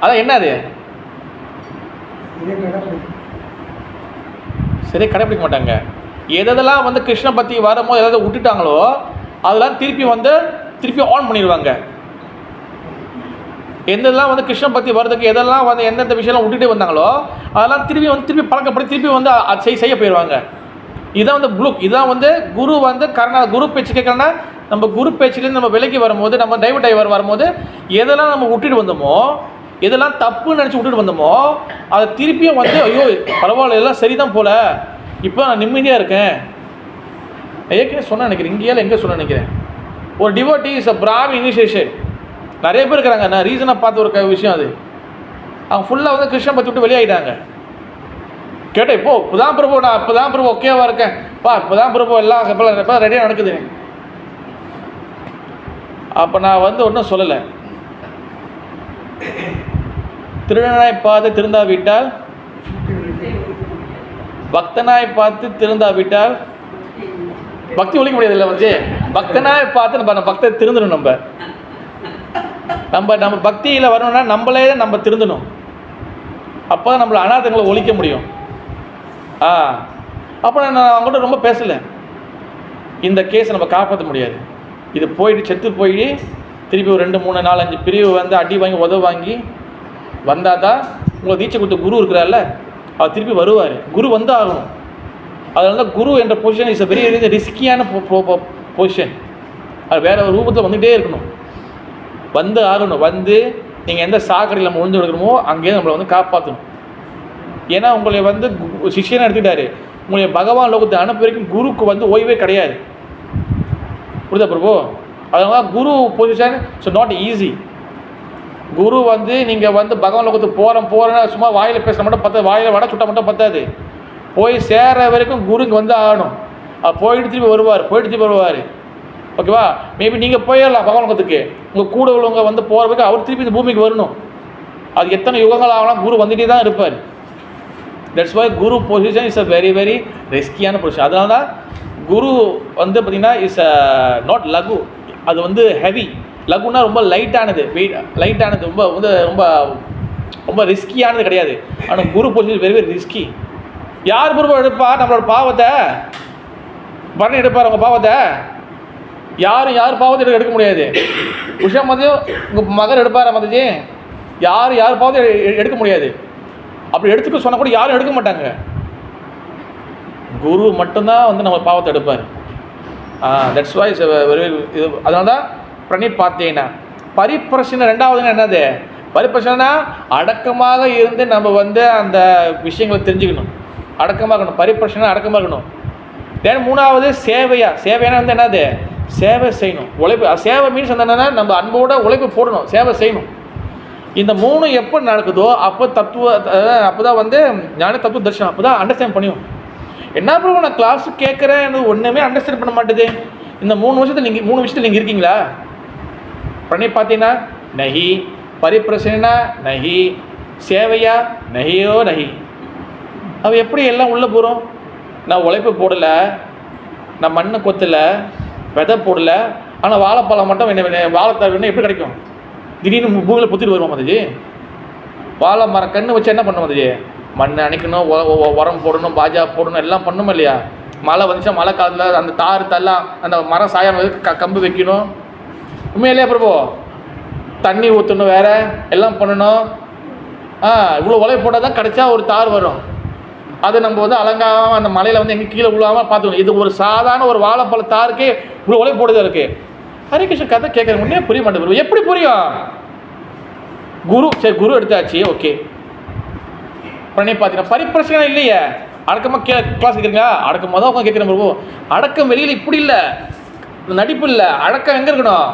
அதான் என்ன அது? சரி கடைப்பிடிக்க மாட்டாங்க. எதெல்லாம் வந்து கிருஷ்ண பற்றி வரும்போது எதாவது விட்டுட்டாங்களோ அதெல்லாம் திருப்பி ஆன் பண்ணிடுவாங்க. எந்தெல்லாம் வந்து கிருஷ்ண பற்றி வர்றதுக்கு எதெல்லாம் வந்து எந்தெந்த விஷயம்லாம் விட்டுட்டே வந்தாங்களோ அதெல்லாம் திருப்பி பழக்கப்படுத்தி திருப்பி வந்து அது செய்ய போயிடுவாங்க. இதான் வந்து ப்ளூக். இதான் வந்து குரு வந்து குரு பேச்சு கேட்கலன்னா நம்ம குரு பேச்சுலேருந்து நம்ம விலைக்கு வரும்போது, நம்ம டைவர் வரும்போது எதெல்லாம் நம்ம விட்டுட்டு வந்தோமோ, எதெல்லாம் தப்புன்னு நினச்சி விட்டுட்டு வந்தோமோ அதை திருப்பியும் வந்து ஐயோ பரவாயில்ல எல்லாம் சரிதான் போல், இப்போ நான் நிம்மதியாக இருக்கேன். ஏற்கனவே சொன்ன நினைக்கிறேன், இங்கேயால் எங்கே சொன்ன நினைக்கிறேன், ஒரு devotee is a Brahmi initiation. நிறைய பேர் இருக்கிறாங்க. நான் ரீசனாக பார்த்த ஒரு விஷயம் அது. அவங்க ஃபுல்லாக வந்து கிருஷ்ணன் பற்றி விட்டு வெளியாகிட்டாங்க. கேட்டேன் இப்போதான் பிரபு, நான் இப்போதான் பிரபு ஓகேவா இருக்கேன் இப்போதான் பிரபு எல்லாம் இப்போ ரெடியாக நடக்குது. அப்போ நான் வந்து ஒன்றும் சொல்லலை. திருடனாய் பார்த்து திருந்தாவிட்டால், பக்தனாய் பார்த்து திருந்தாவிட்டால் பக்தி ஒழிக்க முடியாது. இல்லை வந்து பக்தனாய் பார்த்து நம்ம பக்தரை திருந்தணும். நம்ம பக்தியில் வரணும்னா நம்மளே நம்ம திருந்தணும். அப்போ தான் நம்மளை அநாதங்களை ஒழிக்க முடியும். அப்போ நான் அவங்கள்ட்ட ரொம்ப பேசலை. இந்த கேஸை நம்ம காப்பாற்ற முடியாது. இது போயிட்டு செத்து போயிட்டு திருப்பி ஒரு 2, 3, 4, 5 பிரிவு வந்து அடி வாங்கி உதவ வாங்கி வந்தால் தான் உங்களை தீட்சை கொடுத்த குரு இருக்கிறார்ல அவர் திருப்பி வருவார். குரு வந்து ஆகணும். அதனால தான் குரு என்ற பொசிஷன் இஸ் அ வெரி ரிஸ்கியான பொசிஷன். அது வேறு ஒரு ரூபத்தில் வந்துகிட்டே இருக்கணும், வந்து ஆகணும். வந்து நீங்கள் எந்த சாக்கடையில் நம்ம ஒழிஞ்சு எடுக்கணுமோ அங்கேயே நம்மளை வந்து காப்பாற்றணும். ஏன்னா உங்களை வந்து சிஷ்யனை எடுத்துக்கிட்டாரு, உங்களுடைய பகவான் லோகத்தை அனுப்ப வரைக்கும் குருக்கு வந்து ஓய்வே கிடையாது. புரியுதா பிரபு? அதனால குரு பொசிஷன் ஸோ நாட் ஈஸி. குரு வந்து நீங்கள் வந்து பகவான் லோகத்துக்கு போகிறேன்னா சும்மா வாயில் பேச மட்டும் பத்தாது, வாயில் வடை சுட்ட மட்டும் பத்தாது. போய் சேர வரைக்கும் குருங்க வந்து ஆகணும். போயிட்டு திருப்பி வருவார். ஓகேவா? மேபி நீங்கள் போயிடலாம் பகவான் லோகத்துக்கு, உங்கள் கூட உள்ளவங்க வந்து போகிற வரைக்கும் அவர் திருப்பி இந்த பூமிக்கு வரணும். அது எத்தனை யுகங்கள் ஆகலாம், குரு வந்துகிட்டே தான் இருப்பார். தட்ஸ் வை குரு position is a very very ரிஸ்கியான பொசிஷன். அதனால தான் குரு வந்து பார்த்திங்கன்னா இஸ் அ நாட் லகு, அது வந்து ஹெவி. லகுன்னா ரொம்ப லைட்டானது, லைட்டானது, ரொம்ப வந்து ரொம்ப ரொம்ப ரிஸ்கியானது கிடையாது. ஆனால் குரு பொசிஷன் வெரி வெரி ரிஸ்கி. யார் குரு எடுப்பா நம்மளோட பாவத்தை பரணி எடுப்பார். அவங்க பாவத்தை யார் பாவத்தை எடுக்க முடியாது. உஷா மதியம் உங்கள் மகர் எடுப்பார் மதிஜி, யார் பாவத்தை எடுக்க முடியாது. அப்படி எடுத்துக்க சொன்னால் கூட யாரும் எடுக்க மாட்டாங்க. குரு மட்டும்தான் வந்து நம்ம பாவத்தை எடுப்பார். தட்ஸ் வை இது. அதனால தான் பிரணிபாத்தேனா. பரிப்பிரச்சனை ரெண்டாவதுன்னு என்னது? பரிப்பிரச்சனைனா அடக்கமாக இருந்து நம்ம வந்து அந்த விஷயங்களை தெரிஞ்சுக்கணும், அடக்கமாக இருக்கணும். பரிப்பிரச்சனை அடக்கமாக இருக்கணும். தென் மூணாவது சேவையான வந்து என்னது? சேவை செய்யணும், உழைப்பு. சேவை மீன்ஸ் என்னன்னா நம்ம அன்போட உழைப்பு போடணும், சேவை செய்யணும். இந்த 3 எப்போ நடக்குதோ அப்போ தான் வந்து ஞான தத்துவ தரிசனம் அப்போ தான் அண்டர்ஸ்டாண்ட் பண்ணியும். என்ன ப்ரோ நான் கிளாஸ் கேட்குறேன் ஒன்றுமே அண்டர்ஸ்டாண்ட் பண்ண மாட்டேது. இந்த 3 விஷயத்தில் நீங்கள் இருக்கீங்களா? பண்ணி பார்த்தீங்கன்னா நஹி, பரிப்பிரசனா நஹி, சேவையா நஹியோ நஹி. அவ எப்படி எல்லாம் உள்ளே போகிறோம்? நான் உழைப்பு போடலை, நான் மண்ணை கொத்தலை, விதை போடலை, ஆனால் வாழைப்பழம் மட்டும் என்ன வாழைத்தார் வேணும் எப்படி கிடைக்கும்? திடீர்னு பூமியில் பொத்திட்டு வருவோம் மதுஜி. வாழை மரம் கன்று வச்சு என்ன பண்ணும் மதுஜி? மண்ணை அணைக்கணும், உரம் போடணும், பாஜா போடணும், எல்லாம் பண்ணணும் இல்லையா? மழை வந்துச்சா மழை காலத்தில் அந்த தார் தல்லாம் அந்த மரம் சாயாமல் கம்பு வைக்கணும். உண்மையிலே பிரபு தண்ணி ஊற்றணும், வேறு எல்லாம் பண்ணணும். இவ்வளோ உழைப்பு போட்டால் தான் கிடைச்சா ஒரு தார் வரும். அதை நம்ம வந்து அலங்காமல் அந்த மலையில் வந்து எங்கே கீழே விழாமல் பார்த்துக்கணும். இது ஒரு சாதாரண ஒரு வாழைப்பழ தாருக்கே இவ்வளோ உழைப்பு போடுதா இருக்குது. ஹரிகிருஷ்ணன் கதை கேட்குறது முன்னே புரிய மாட்டேங்குது. எப்படி புரியும்? குரு சரி, குரு எடுத்தாச்சு, ஓகே. பண்ணி பார்த்தீங்கன்னா பரிப்பிரச்சனை இல்லையே. அடக்கமாக கிளாஸ் கேட்குறீங்க, அடக்கமாக தான் உட்காந்து கேட்குறேன் பிரபு. அடக்கம் வெளியில் இப்படி இல்லை, நடிப்பு இல்லை. அடக்கம் எங்கே இருக்கணும்?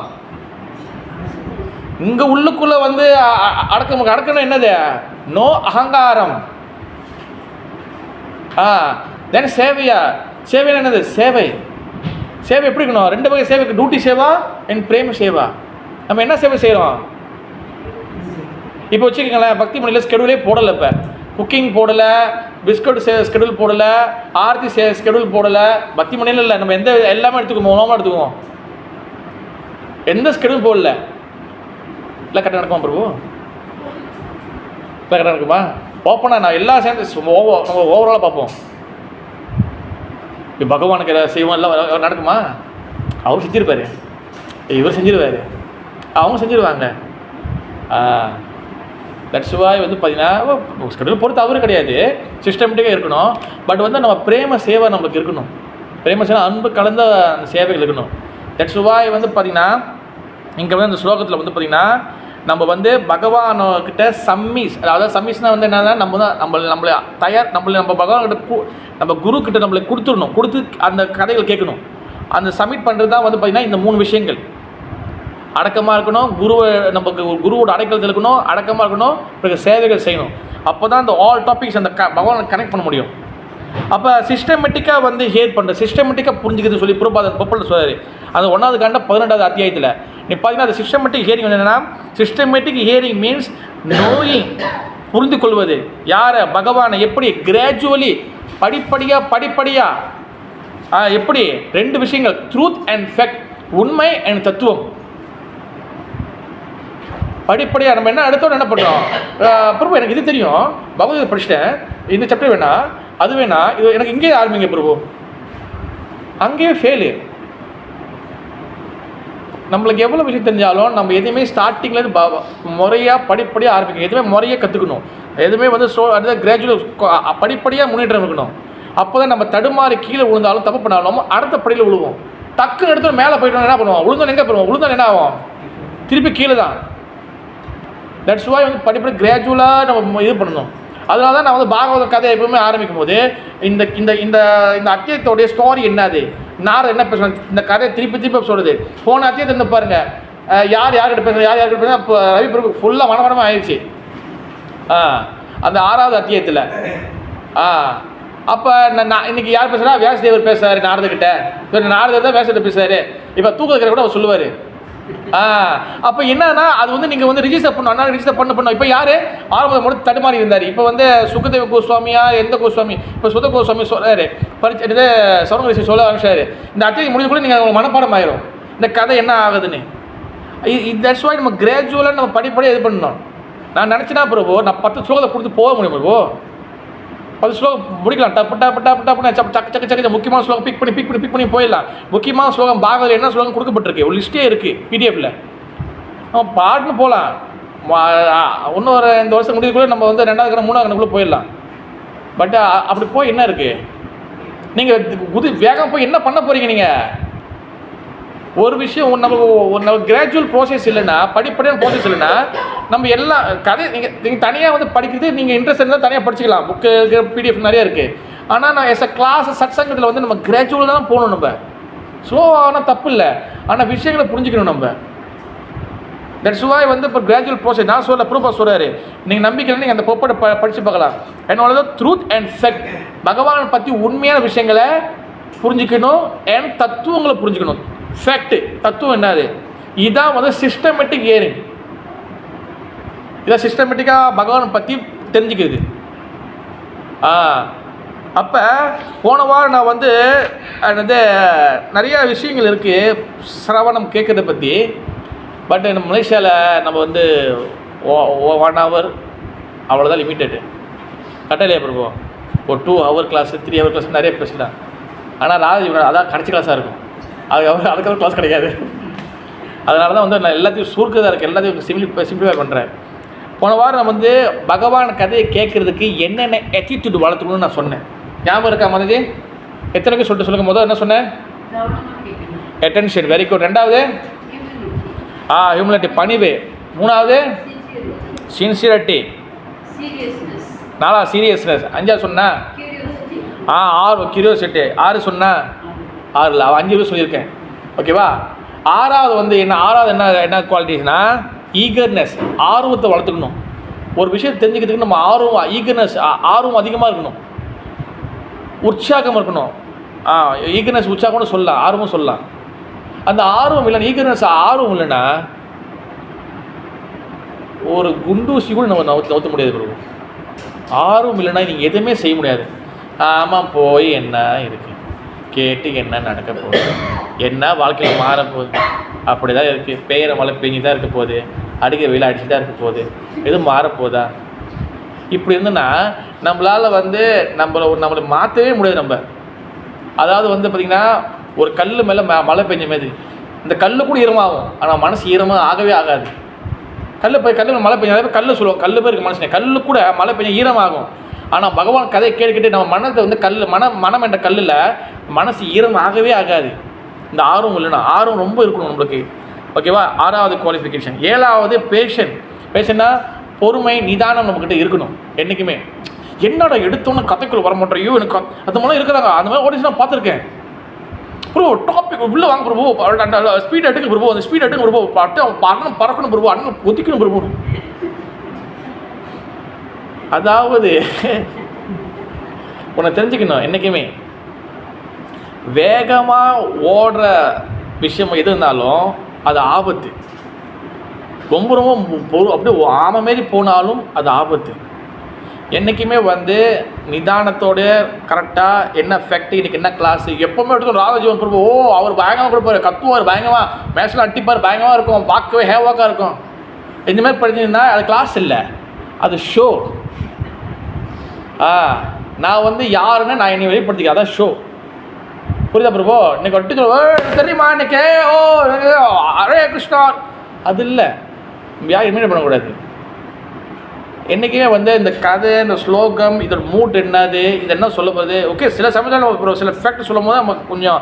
இங்கே உள்ளுக்குள்ளே வந்து அடக்கம்னா என்னது? நோ அகங்காரம். தென் சேவையா, சேவைன்னா என்னது? சேவை. சேவை எப்படி இருக்கணும்? 2 வகை சேவைக்கு, டியூட்டி சேவா அண்ட் பிரேம சேவா. நம்ம என்ன சேவை செய்கிறோம்? இப்போ வச்சுக்கோங்களேன், பக்தி மணியில் ஸ்கெடியூலே போடலை. இப்போ குக்கிங் போடலை, பிஸ்கட் ஸ்கெடியூல் போடலை, ஆர்த்தி ஸ்கெடியூல் போடலை. பக்தி மணியில் இல்லை, நம்ம எல்லாமே எடுத்துக்குவோம், நோமாக எடுத்துக்குவோம். எந்த ஸ்கெடியூல் போடல. இல்லை கரெக்டாக நடக்குமா பிரபு? இல்லை கரெக்டாக இருக்குமா? ஓப்பனாக நான் எல்லா சேர்ந்து நம்ம ஓவராலாக பார்ப்போம். இப்போ பகவானுக்கு செய்வோம் எல்லாம் நடக்குமா? அவர் செஞ்சிருப்பார், இவர் செஞ்சிருவார், அவங்க செஞ்சுருவாங்க. தட்ஸ் வாய் வந்து பார்த்தீங்கன்னா ஸ்கெடியூல் பொறுத்து அவரு கிடையாது, சிஸ்டமேட்டிக்காக இருக்கணும். பட் வந்து நம்ம பிரேம சேவை நம்மளுக்கு இருக்கணும். பிரேம சேவை அன்பு கலந்த அந்த சேவைகள் இருக்கணும். தட்ஸ் வாய் வந்து பார்த்திங்கன்னா இங்கே வந்து அந்த ஸ்லோகத்தில் வந்து பார்த்திங்கன்னா நம்ம வந்து பகவான்கிட்ட சம்மிஸ், அதாவது சம்மிஸ்னால் வந்து என்னன்னா நம்ம தான் நம்மளை நம்ம பகவான்கிட்ட நம்ம குருக்கிட்ட நம்மளை கொடுத்து அந்த கதைகள் கேட்கணும். அந்த சப்மிட் பண்ணுறது தான் வந்து பார்த்திங்கன்னா இந்த 3 விஷயங்கள். அடக்கமாக இருக்கணும், குருவோட அடைக்கலத்தில் இருக்கணும், அடக்கமாக இருக்கணும், பிறகு சேவைகள் செய்யணும். அப்போ தான் அந்த ஆல் டாபிக்ஸ் அந்த பகவானை கனெக்ட் பண்ண முடியும். அப்போ சிஸ்டமேட்டிக்காக வந்து சிஸ்டமேட்டிக்காக புரிஞ்சுக்கிறது சொல்லி பிரபாதன் பப்பல் சொல்கிறார். அது 1வது காண்ட 18வது அத்தியாயத்தில் நீ பார்த்தீங்கன்னா அது சிஸ்டமேட்டிக் ஹியரிங் என்னென்னா, சிஸ்டமேட்டிக் ஹியரிங் மீன்ஸ் நோயிங், புரிந்து கொள்வது. யாரை? பகவானை. எப்படி? கிராஜுவலி, படிப்படியாக. எப்படி? 2 விஷயங்கள், ட்ரூத் அண்ட் ஃபேக்ட், உண்மை அண்ட் தத்துவம். படிப்படியாக நம்ம என்ன அடுத்தோடு என்ன பண்ணுறோம்? பிரபு எனக்கு இது தெரியும், பகவத்கீதை படிச்சுட்டேன், இந்த சாப்டர் வேணா, அது வேணா, இது எனக்கு இங்கேயே ஆரம்பிங்க பிரபு. அங்கேயே ஃபெயிலு. நம்மளுக்கு எவ்வளோ விஷயம் தெரிஞ்சாலும் நம்ம எதுவுமே ஸ்டார்டிங்கில் முறையாக படிப்படியாக ஆரம்பிக்கணும். எதுவுமே முறையாக கற்றுக்கணும். எதுவுமே வந்து அதுதான் கிராஜுவல் படிப்படியாக முன்னேற்றம் இருக்கணும். அப்போ தான் நம்ம தடுமாறி கீழே விழுந்தாலும் தப்பு பண்ணாலும் அடுத்த படியில் விழுவோம். டக்குன்னு எடுத்து மேலே போய்ட்டோம் என்ன பண்ணுவோம்? விழுந்தோம் எங்கே போடுவோம்? விழுந்தோம் என்ன ஆகும்? திருப்பி கீழே தான். தட்ஸ் வாய் வந்து படிப்படி கிராஜுவலாக நம்ம இது பண்ணணும். அதனால தான் நான் வந்து பாகவத கதை எப்பவுமே ஆரம்பிக்கும் போது இந்த இந்த இந்த இந்த அத்தியாயத்தோடைய ஸ்டோரி என்னது, நாரதர் என்ன பேசுகிறாங்க, இந்த கதையை திருப்பி சொல்கிறது. போன அத்தியாயத்தை இருந்து பாருங்கள், யார்கிட்ட பேசுகிறேன், யார்கிட்ட பேசுகிறேன். இப்போ ரவி பிரபு ஃபுல்லாக மனமனமாக ஆயிடுச்சு. அந்த 6வது அத்தியாயத்தில் அப்போ நான் இன்றைக்கி யார் பேசுகிறா? வியாசதேவர் பேசுகிறாரு நாரதர்கிட்ட. நாரதர் தான் வியாசத்தை பேசுகிறாரு. இப்போ தூக்கத்தில் கூட அவர் சொல்லுவார். அப்போ என்னன்னா அது வந்து நீங்கள் வந்து ரிஜிஸ்டர் பண்ணணும். அதனால ரிஜிஸ்டர் பண்ணணும். இப்போ யார் ஆரம்பத்தில் மட்டும் தடுமாறி இருந்தார். இப்போ வந்து சுகதேவ கோஸ்வாமியா எந்த கோஸ்வாமி, இப்போ சுத கோஸ்வாமி சொல்கிறாரு, சௌரங்கரிசி சொல்ல ஆரம்பிச்சாரு. இந்த அத்தியாயம் முடிஞ்சக்குள்ள நீங்கள் உங்களுக்கு மனப்பாடம் ஆயிரும் இந்த கதை என்ன ஆகுதுன்னு. தட்ஸ் வாய் நம்ம கிராஜுவலாக நம்ம படிப்படியாக இது பண்ணணும். நான் நினச்சினா பிரபு நான் 10 ஸ்லோகத்தை கொடுத்து போக முடியும் பிரபு. 10 ஸ்லோகம் முடிக்கலாம். டப்பு முக்கியமான ஸ்லோகம் பிக் பண்ணி போயிடலாம். முக்கியமான ஸ்லோகம் பாகவதில் என்ன ஸ்லோகம் கொடுக்கப்பட்டிருக்கு, ஒரு லிஸ்ட்டே இருக்குது பிடிஎஃப்ல. நம்ம பாட்டுன்னு போகலாம். இன்னும் ஒரு இந்த வருஷம் முடிவுக்குள்ளே நம்ம வந்து 2வது கணக்கு 3வது கணக்குள்ளே போயிடலாம். பட் அப்படி போய் என்ன இருக்குது? நீங்கள் வேகம் போய் என்ன பண்ண போகிறீங்க? நீங்கள் ஒரு விஷயம் நம்ம கிராஜுவல் ப்ராசஸ் இல்லைன்னா, படிப்படியான ப்ராசஸ் இல்லைன்னா நம்ம எல்லாம் கதை நீங்கள் தனியாக வந்து படிக்கிறது நீங்கள் இன்ட்ரெஸ்ட் இருந்தால் தனியாக படிச்சுக்கலாம். புக்கு பிடிஎஃப் நிறையா இருக்குது. ஆனால் நான் எஸ் கிளாஸ் சத்சங்கத்தில் வந்து நம்ம கிராஜுவலாக தான் போகணும். நம்ம ஸ்லோவானா தப்பு இல்லை, ஆனால் விஷயங்களை புரிஞ்சுக்கணும். நம்ம தட்ஸ் வாய் வந்து இப்போ கிராஜுவல் ப்ரோசஸ். நான் சொல்ல ப்ரூஃபாக சொல்கிறாரு, நீங்கள் நம்பிக்கை நீங்கள் அந்த பொப்பை படித்து பார்க்கலாம். என்னோட ட்ரூத் அண்ட் ஃபேக்ட், பகவானை பற்றி உண்மையான விஷயங்களை புரிஞ்சுக்கணும் அண்ட் தத்துவங்களை புரிஞ்சுக்கணும். ஃபேக்ட் தத்துவம் என்னது, இதான் வந்து சிஸ்டமேட்டிக் ஹியரிங். இதான் சிஸ்டமேட்டிக்காக பகவானை பற்றி தெரிஞ்சுக்கிறது. அப்போ போன வாரம் நான் வந்து நிறையா விஷயங்கள் இருக்குது சிரவணம் கேட்குறத பற்றி. பட் நம்ம மலேசியாவில் நம்ம வந்து 1 hour அவ்வளோதான் லிமிட்டடு. கட்டலையா பிரபு, ஒரு 2 hour கிளாஸ் 3 hour கிளாஸ் நிறைய பேசலாம். ஆனால் அதான் கடைசி கிளாஸாக இருக்கும், அதுக்கப்புறம் கிளாஸ் கிடைக்காது. அதனால தான் வந்து நான் எல்லாத்தையும் சுருக்கதாக இருக்குது, எல்லாத்தையும் சிம்பிளிஃபை பண்ணுறேன். போன வாரம் நான் வந்து பகவான் கதையை கேட்குறதுக்கு என்னென்ன ஆட்டிடியூட் வளர்த்துக்கணும்னு நான் சொன்னேன். ஞாபகம் இருக்கா மனதி? எத்தனைக்கு சொல்லுங்க. முதல் என்ன சொன்னேன்? Attention, very good. ரெண்டாவது ஹியூமிலிட்டி, பணிவு. மூணாவது சின்சியரிட்டி. நாலாவது சீரியஸ்னஸ். 5ஆவது சொன்னா கியூரியோசிட்டி. 6 சொன்னா 6 5 சொல்லியிருக்கேன். ஓகேவா? 6வது வந்து ஆறாவது என்ன குவாலிட்டிஸ்னா ஈகர்னஸ், ஆர்வத்தை வளர்த்துக்கணும். ஒரு விஷயத்தை தெரிஞ்சுக்கிறதுக்கு நம்ம ஆர்வம் அதிகமாக இருக்கணும், உற்சாகம் இருக்கணும். ஈகர்னஸ் உற்சாகம்னு சொல்லலாம், ஆர்வம் சொல்லலாம். அந்த ஆர்வம் இல்லைன்னா, ஆர்வம் இல்லைன்னா ஒரு குண்டூசி கூட நம்ம நவுத்த முடியாது ப்ரோ. ஆர்வம் இல்லைன்னா நீங்கள் எதுவுமே செய்ய முடியாது. ஆமாம், போய் என்ன இருக்குது, கேட்டு என்ன நடக்க போகுது, என்ன வாழ்க்கையில் மாறப்போகுது, அப்படி தான் இருக்குது. பெய்கிற மழை பெஞ்சு தான் இருக்க போகுது, அடிக்க வெயில் அடிச்சு தான் இருக்க போகுது, எதுவும் மாறப்போதா? இப்படி இருந்துன்னா நம்மளால் வந்து நம்மளை மாற்றவே முடியாது. நம்ம அதாவது வந்து பார்த்திங்கன்னா ஒரு கல் மேலே மழை பெஞ்ச மாதிரி இந்த கல் கூட ஈரமாகும், ஆனால் மனசு ஈரமாக ஆகவே ஆகாது. கல் மழை பெஞ்சாலே கல் சொல்லுவோம், கல் பேர் இருக்குது மனசு, கல் கூட மழை பெஞ்ச ஈரமாகும். ஆனால் பகவான் கதையை கேட்டுக்கிட்டு நம்ம மனத்தை வந்து மனம் என்ற கல்லில் மனசு ஈரம் ஆகவே ஆகாது. இந்த ஆர்வம் இல்லைன்னா, ஆர்வம் ரொம்ப இருக்கணும் நம்மளுக்கு. ஓகேவா? 6வது குவாலிஃபிகேஷன். 7வது பேஷன்னா பொறுமை, நிதானம் நம்மக்கிட்ட இருக்கணும் என்றைக்குமே. என்னடா எடுத்தோன்னு கதைக்குள்ள வர மாட்டோம், ஐயோ எனக்கு அது மாதிரிலாம் இருக்கிறாங்க, அந்த மாதிரி ஆடிஷன் நான் பார்த்துருக்கேன் ப்ரோ. டாபிக் உள்ளே வாங்க ப்ரோ, ஸ்பீட் எடுங்க ப்ரோ, அந்த ஸ்பீட் எடுங்க ப்ரோ, அண்ணன் பறக்கணும் ப்ரோ, அண்ணன் ஒத்திக்கணும் ப்ரோ. அதாவது உன்னை தெரிஞ்சுக்கணும், என்றைக்குமே வேகமாக ஓடுற விஷயம் எது இருந்தாலும் அது ஆபத்து. ரொம்ப அப்படியே ஆமை மாரி போனாலும் அது ஆபத்து. என்றைக்குமே வந்து நிதானத்தோட கரெக்டாக என்ன ஃபேக்ட், இன்றைக்கி என்ன கிளாஸு, எப்போவுமே எடுத்து ராஜஜீவன் பிரபு அவர் பயங்கரமாக கொடுப்பார், கத்துவார் பயங்கரமாக, மேட்ச்சில் அட்டிப்பார், பயங்கரமாக இருக்கும், பார்க்கவே ஹேவாக்காக இருக்கும். இந்தமாதிரி படிச்சிங்கன்னா அது கிளாஸ் இல்லை, அது ஷோ. நான் வந்து யாருன்னு நான் என்னை வெளிப்படுத்திக்க, அதான் ஷோ. புரியுதா பிரபு? இன்னைக்கு ஒட்டி தெரியுமா இன்னைக்கு ஹரே கிருஷ்ணா, அது இல்லை. யார் இமீடியட் பண்ணக்கூடாது. என்றைக்குமே வந்து இந்த கதை, இந்த ஸ்லோகம், இதோட மூட் என்னது, இது என்ன சொல்ல போகுது. ஓகே, சில சமயத்தில் சில ஃபேக்ட் சொல்லும் போது நமக்கு கொஞ்சம்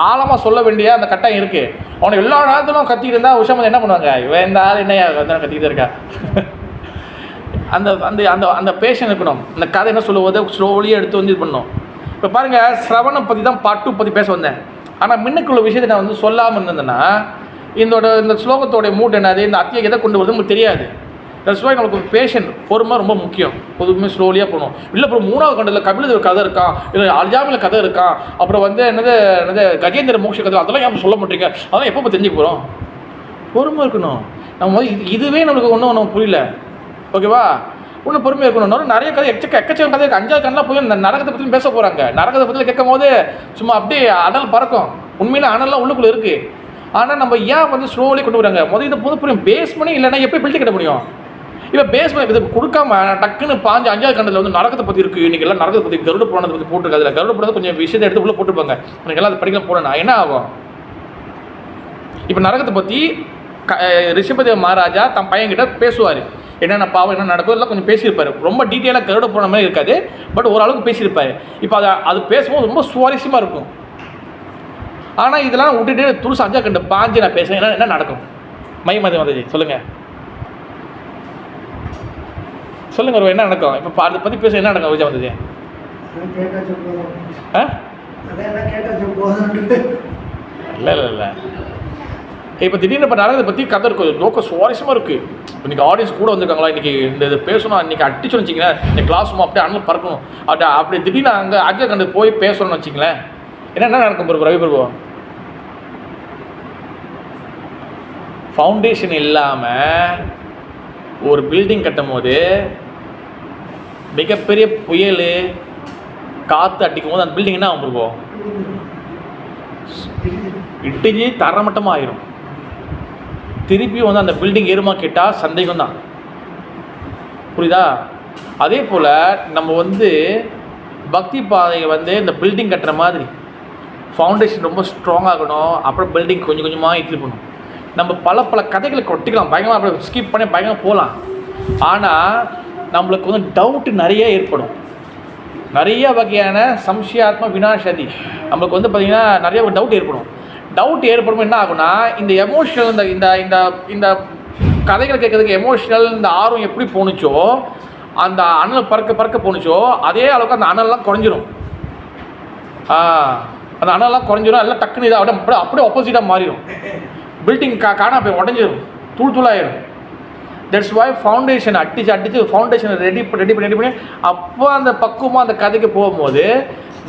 ஆழமாக சொல்ல வேண்டிய அந்த கட்டாயம் இருக்குது. அவனை எல்லா நேரத்திலும் கத்திக்கிட்டு இருந்தால் விஷயம் என்ன பண்ணுவாங்க, இவன் இந்த ஆள் என்னையா கத்திக்கிட்டு இருக்கா. அந்த அந்த அந்த அந்த பேஷன் இருக்கணும். இந்த கதை என்ன சொல்லும்போது ஸ்லோலியாக எடுத்து வந்து இது பண்ணணும். இப்போ பாருங்கள், சிரவணம் பற்றி தான் பார்ட் 2 பற்றி பேச வந்தேன். ஆனால் முன்னுக்குள்ள விஷயத்தை நான் வந்து சொல்லாமல் இருந்தேன்னா இந்த ஸ்லோகத்தோடைய மூட் என்னது, இந்த அத்தியை எதை கொண்டு வருது நமக்கு தெரியாது. தட்ஸ் வை நமக்கு பேஷன், பொறுமை ரொம்ப முக்கியம். பொதுவுமே ஸ்லோலியாக போகணும். இல்லை அப்புறம் 3வது கண்டத்தில் கபிலதேவ் கதை இருக்கான், இல்லை அல்ஜாமில் கதை இருக்கான், அப்புறம் வந்து என்னது கஜேந்திர மோட்ச கதை, அதெல்லாம் ஏன் சொல்ல மாட்டீங்க, அதெல்லாம் எப்போ தெரிஞ்சுக்க போகிறோம்? பொறுமை இருக்கணும். நம்ம இதுவே நம்மளுக்கு ஒன்றும் நம்ம புரியல. ஓகேவா? ஒன்றும் பொறுமையாக இருக்கணும். நிறைய கதை எக்கச்சக்கம் கதை இருக்குது. 5வது கண்ணெலாம் போய் நரகத்தை பற்றி பேச போகிறாங்க. நரகத்தை பற்றி கேட்கும் போது சும்மா அப்படியே அனல் பறக்கும். உண்மையில அனல்லாம் உள்ளுக்குள்ளே இருக்குது. ஆனால் நம்ம ஏன் வந்து ஸ்லோலி கொண்டு வராங்க? இதை போது புரியும். பேஸ் பண்ணி இல்லைன்னா எப்படி பில்ட்டு கட்ட முடியும்? இப்போ பேஸ் பண்ணி இதை கொடுக்காம டக்குன்னு 5வது கண்டத்தில் வந்து நரகத்தை பற்றி இருக்குது, இன்றைக்கி எல்லாம் நரகத்தை பற்றி கருட புராணத்தை பற்றி போட்டிருக்கு. அதில் கருட புராணத்தை கொஞ்சம் விஷயத்தை எடுத்து உள்ளே போட்டுருப்பாங்க. எனக்கு எல்லாம் அதை படிக்கலாம் போனேன்னா என்ன ஆகும்? இப்போ நரகத்தை பற்றி ரிஷபதேவ மகாராஜா தன் பையன்கிட்ட பேசுவார். என்னென்ன பாவம் என்ன நடக்கும் எல்லாம் கொஞ்சம் பேசியிருப்பார். ரொம்ப டீட்டெயிலாக கருட போன மாதிரி இருக்காது, பட் ஓரளவுக்கு பேசியிருப்பார். இப்போ அது பேசும்போது ரொம்ப சுவாரஸ்யமாக இருக்கும். ஆனால் இதெல்லாம் விட்டுட்டு துருசு 5வது கண்டு பாஞ்சு நான் பேசுகிறேன், என்ன நடக்கும்? மதி மதஜி சொல்லுங்கள் ஒரு என்ன நடக்கும்? இப்போ அதை பற்றி பேச என்ன நடக்கும்? விஜய் மதஜி இல்லை இப்போ திடீர்னு இப்போ நடந்ததை பற்றி கதை இருக்கும், ஜோக்க சுவாரஸ்யமாக இருக்குது. இன்றைக்கி ஆடியன்ஸ் கூட வந்திருக்காங்களா, இன்றைக்கி இந்த இது பேசணும், இன்றைக்கி அடிச்சுன்னு வச்சிங்களேன், இன்னைக்கு கிளாஸ் ரூம் அப்படியே அண்ணன் பறக்கணும், அப்படி திடீர்னு அங்கே அங்கே கண்டு போய் பேசணும்னு வச்சிங்களேன், என்ன நடக்கும் பிரபு ரவி பிரபு? ஃபவுண்டேஷன் இல்லாமல் ஒரு பில்டிங் கட்டும் போது மிகப்பெரிய புயல் காற்று அடிக்கும் போது அந்த பில்டிங் என்ன ஆகும் பிரபு? இடிஞ்சு தரமட்டமாக ஆயிரும். திருப்பி வந்து அந்த பில்டிங் ஏறுமா கேட்டால் சந்தேகம் தான். புரியுதா? அதே போல் நம்ம வந்து பக்தி பாதையை வந்து இந்த பில்டிங் கட்டுற மாதிரி ஃபவுண்டேஷன் ரொம்ப ஸ்ட்ராங்காகணும், அப்புறம் பில்டிங் கொஞ்சம் கொஞ்சமாக இட்லி பண்ணணும். நம்ம பல கதைகளை கொட்டிக்கலாம், பயங்கரமாக அப்புறம் ஸ்கிப் பண்ணி பயங்கரமாக போகலாம். ஆனால் நம்மளுக்கு வந்து டவுட்டு நிறைய ஏற்படும், நிறைய வகையான சம்சயாத்ம வினாசதி. நம்மளுக்கு வந்து பார்த்திங்கன்னா நிறைய டவுட் ஏற்படும். டவுட் ஏற்படும் என்ன ஆகுனா, இந்த எமோஷனல் இந்த இந்த இந்த கதைகள் கேட்குறதுக்கு எமோஷனல் இந்த ஆர்வம் எப்படி போணுச்சோ, அந்த அனல் பறக்க போணுச்சோ, அதே அளவுக்கு அந்த அனல்லாம் குறைஞ்சிரும். அந்த அனல்லாம் குறைஞ்சிரும், எல்லாம் டக்குன்னு இதாக அப்படியே ஆப்போசிட்டாக மாறிடும். பில்டிங் காணா போய் உடஞ்சிரும், தூளாயிரும். தட்ஸ் வாய் ஃபவுண்டேஷன் அடித்து ஃபவுண்டேஷனை ரெடி பண்ணி அப்போ அந்த பக்குவமாக அந்த கதைக்கு போகும்போது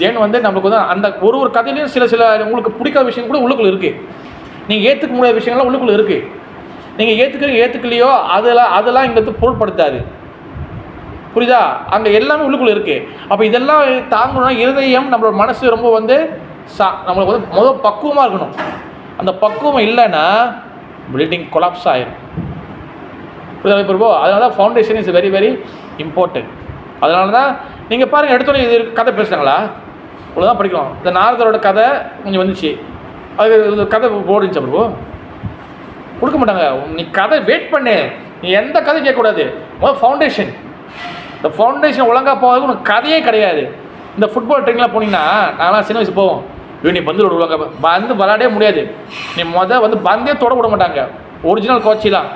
ஜென் வந்து நம்மளுக்கு வந்து அந்த ஒரு கதையிலையும் சில உங்களுக்கு பிடிக்காத விஷயம் கூட உள்ளுக்குள்ள இருக்குது, நீங்கள் ஏற்றுக்க முடியாத விஷயங்கள்லாம் உள்ளுக்குள்ள இருக்குது. நீங்கள் ஏற்றுக்கலையோ அதெல்லாம் இங்கே வந்து பொருட்படுத்தாது. புரியுதா? அங்கே எல்லாமே உள்ளுக்குள்ள இருக்குது. அப்போ இதெல்லாம் தாங்கணும்னா இருதயம் நம்மளோட மனசு ரொம்ப வந்து நம்மளுக்கு வந்து முதல் பக்குவமாக இருக்கணும். அந்த பக்குவம் இல்லைன்னா பில்டிங் கொலாப்ஸ் ஆகிடும். புரியுதா பிரபு? அதனால தான் foundation is very very important. அதனால தான் நீங்கள் பாருங்கள், எடுத்தோன்னே இது கதை பேசுகிறாங்களா, இவ்வளோதான் படிக்கணும். இந்த நாரதரோட கதை கொஞ்சம் வந்துச்சு, அது கதை போடுச்சு பிரபு, கொடுக்க மாட்டாங்க. நீ கதை வெயிட் பண்ணு, நீ எந்த கதை கேட்கக்கூடாது. முதல் ஃபவுண்டேஷன், இந்த ஃபவுண்டேஷன் ஒழுங்காக போகிறதுக்கு உனக்கு கதையே கிடையாது. இந்த ஃபுட்பால் ட்ரெயின்லாம் போனீங்கன்னா, நாங்களாம் சின்ன வயசு போவோம், நீ பந்து விடுவாங்க, பந்து விளையாடவே முடியாது. நீ வந்து பந்தே தொட விட மாட்டாங்க. ஒரிஜினல் கோச்சிலாம்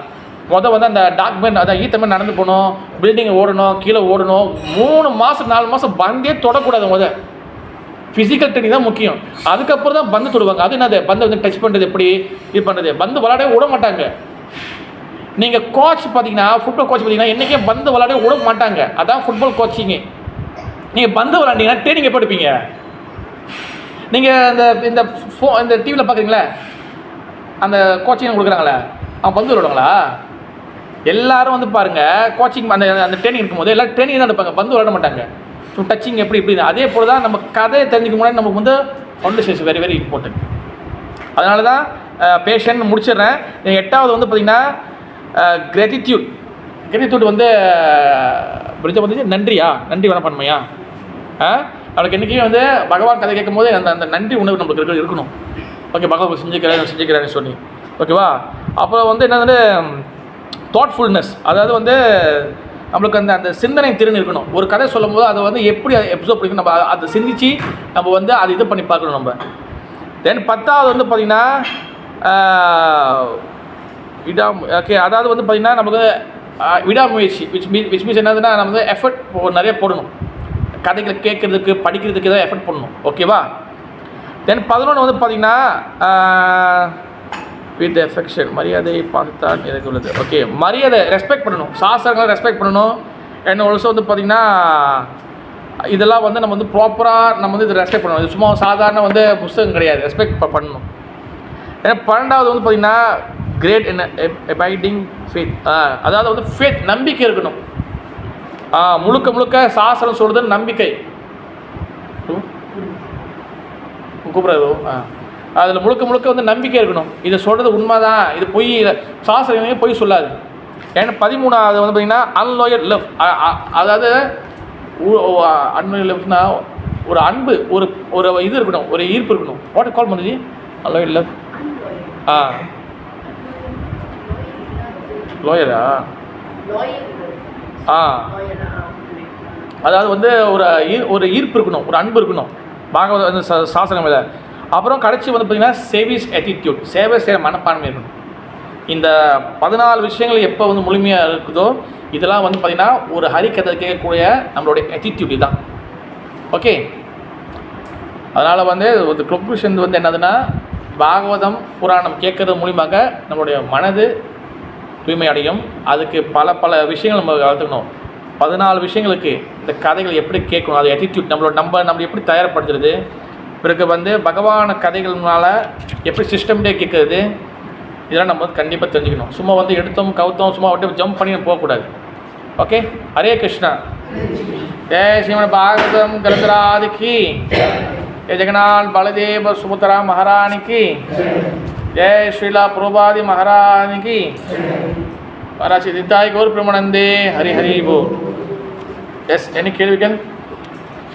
வந்து அந்த டாக்மெண்ட் அதான் ஈத்த மாதிரி நடந்து போகணும், பில்டிங் ஓடணும், கீழே ஓடணும். 3 மாதம் 4 மாதம் பந்தே தொடக்கூடாது. ஃபிசிக்கல் ட்ரெயினிங் தான் முக்கியம். அதுக்கப்புறம் தான் பந்து தொடுவாங்க. அது என்னது, பந்தை வந்து டச் பண்ணுறது எப்படி இது பண்ணுறது, பந்து விளையாடவே விட மாட்டாங்க. நீங்கள் கோச் பார்த்தீங்கன்னா, ஃபுட்பால் கோச் பார்த்தீங்கன்னா என்றைக்கே பந்து விளையாடவே விட மாட்டாங்க. அதான் ஃபுட்பால் கோச்சிங்கு. நீங்கள் பந்து விளையாண்டிங்கன்னா ட்ரெயினிங் எப்போ எடுப்பீங்க? நீங்கள் இந்த டிவியில் பார்க்குறீங்களே, அந்த கோச்சிங் கொடுக்குறாங்களே, அவன் பந்து விளையாடுவாங்களா? எல்லாரும் வந்து பாருங்கள், கோச்சிங் அந்த ட்ரெயினிங் இருக்கும்போது எல்லாம் ட்ரெயினிங் தான் எடுப்பாங்க, பந்து விளையாட மாட்டாங்க. ஸோ டச்சிங் எப்படி அதே போல் தான் நம்ம கதையை தெரிஞ்சுக்க முன்னாடி நமக்கு வந்து ஃபவுண்டேஷன் வெரி வெரி இம்பார்ட்டன்ட். அதனால தான் பேஷன் முடிச்சிடுறேன். 8வது வந்து பார்த்திங்கன்னா கிராட்டிடியூட் வந்து பிரிட்ஜை வந்து நன்றி வணப்பன்மையா. நம்மளுக்கு என்றைக்கும் வந்து பகவான் கதை கேட்கும் போது அந்த நன்றி உணர்வு நம்மளுக்கு இருக்கணும். ஓகே, பகவான் செஞ்சுக்கிறேன்னு சொல்லி, ஓகேவா? அப்புறம் வந்து என்னது தாட்ஃபுல்னஸ், அதாவது வந்து நம்மளுக்கு அந்த சிந்தனை திறன் இருக்கணும். ஒரு கதை சொல்லும் போது அதை வந்து எப்படி எப்சர்வ் பண்ணிக்கணும், நம்ம அதை சிந்திச்சு நம்ம வந்து அதை இது பண்ணி பார்க்கணும் நம்ம. தென் 10வது வந்து பார்த்திங்கன்னா ஓகே, அதாவது வந்து பார்த்திங்கன்னா நமக்கு விடாமுயற்சி, விச் மீன்ஸ் என்னதுன்னா நம்ம வந்து எஃபர்ட் நிறைய போடணும். கதைகளை கேட்குறதுக்கு படிக்கிறதுக்கு தான் எஃபர்ட் பண்ணணும், ஓகேவா? தென் 11 வந்து பார்த்திங்கன்னா வித் எஃபெக்ஷன், மரியாதை பார்த்தான் எனக்கு உள்ளது. ஓகே, மரியாதை ரெஸ்பெக்ட் பண்ணணும், சாஸ்திரங்களை ரெஸ்பெக்ட் பண்ணணும். அண்ட் ஆல்சோ வந்து பார்த்திங்கன்னா இதெல்லாம் வந்து நம்ம வந்து ப்ராப்பராக நம்ம வந்து இதை ரெஸ்பெக்ட் பண்ணணும். இது சும்மா சாதாரண வந்து புத்தகம் கிடையாது, ரெஸ்பெக்ட் பண்ணணும். ஏன்னா 12வது வந்து பார்த்திங்கன்னா கிரேட் என்ன அபைடிங் ஃபேத், அதாவது வந்து ஃபேத் நம்பிக்கை இருக்கணும். முழுக்க சாஸ்திரம் சொல்கிறது நம்பிக்கை. கூப்பிட்றது அதில் முழுக்க வந்து நம்பிக்கை இருக்கணும். இதை சொல்கிறது உண்மை தான், இது பொய், சாஸ்திரமே பொய் சொல்லாது. ஏன்னா 13வது வந்து பார்த்திங்கன்னா அன்லாயல் லவ், அதாவது அன்லாயல் லவ்னா ஒரு அன்பு, ஒரு இது இருக்கணும், ஒரு ஈர்ப்பு இருக்கணும். வாட் கால் பண்ணுது அன்லாயல் லவ்? லாயரா? அதாவது வந்து ஒரு ஈர்ப்பு இருக்கணும், ஒரு அன்பு இருக்கணும் பாகவத வந்து சாஸ்திரம் மேலே. அப்புறம் கடைசி வந்து பார்த்திங்கன்னா சேவிஸ் ஆட்டிடியூட், சேவை செய்கிற மனப்பான்மை இருக்கணும். இந்த 14 விஷயங்கள் எப்போ வந்து முழுமையாக இருக்குதோ இதெல்லாம் வந்து பார்த்திங்கன்னா ஒரு ஹரிக்கதை கேட்கக்கூடிய நம்மளுடைய ஆட்டிடியூட் தான். ஓகே, அதனால் வந்து ஒரு கன்க்ளூஷன் வந்து என்னதுன்னா பாகவதம் புராணம் கேட்கறது மூலியமாக நம்மளுடைய மனது தூய்மை அடையும். அதுக்கு பல பல விஷயங்கள் நம்ம வளர்த்துக்கணும். 14 விஷயங்களுக்கு இந்த கதைகள் எப்படி கேட்கணும், அது ஆட்டிடியூட் நம்ம எப்படி தயார்படுத்துறது, பிறகு பகவான கதைகள்னால எப்படி சிஸ்டம்டே கேட்குறது, இதெல்லாம் நம்ம கண்டிப்பாக தெரிஞ்சுக்கணும். சும்மா எடுத்தோம் கவுத்தோம் சும்மா ஜம்ப் பண்ணி போகக்கூடாது. ஓகே, ஹரே கிருஷ்ணா. ஜெய ஸ்ரீமத் பாகவதம் கிரந்தராதிக்கு, ஜெய ஜெகநாத் பலதேவ சுபத்ரா மகாராணிக்கு, ஜெய ஸ்ரீலா பிரபாதி மகாராணிக்கு, மகாராஜ் நித்தாய் கௌர் பிரமணந்தே. ஹரி ஹரி போ. எஸ், எனி கேள்விகள்?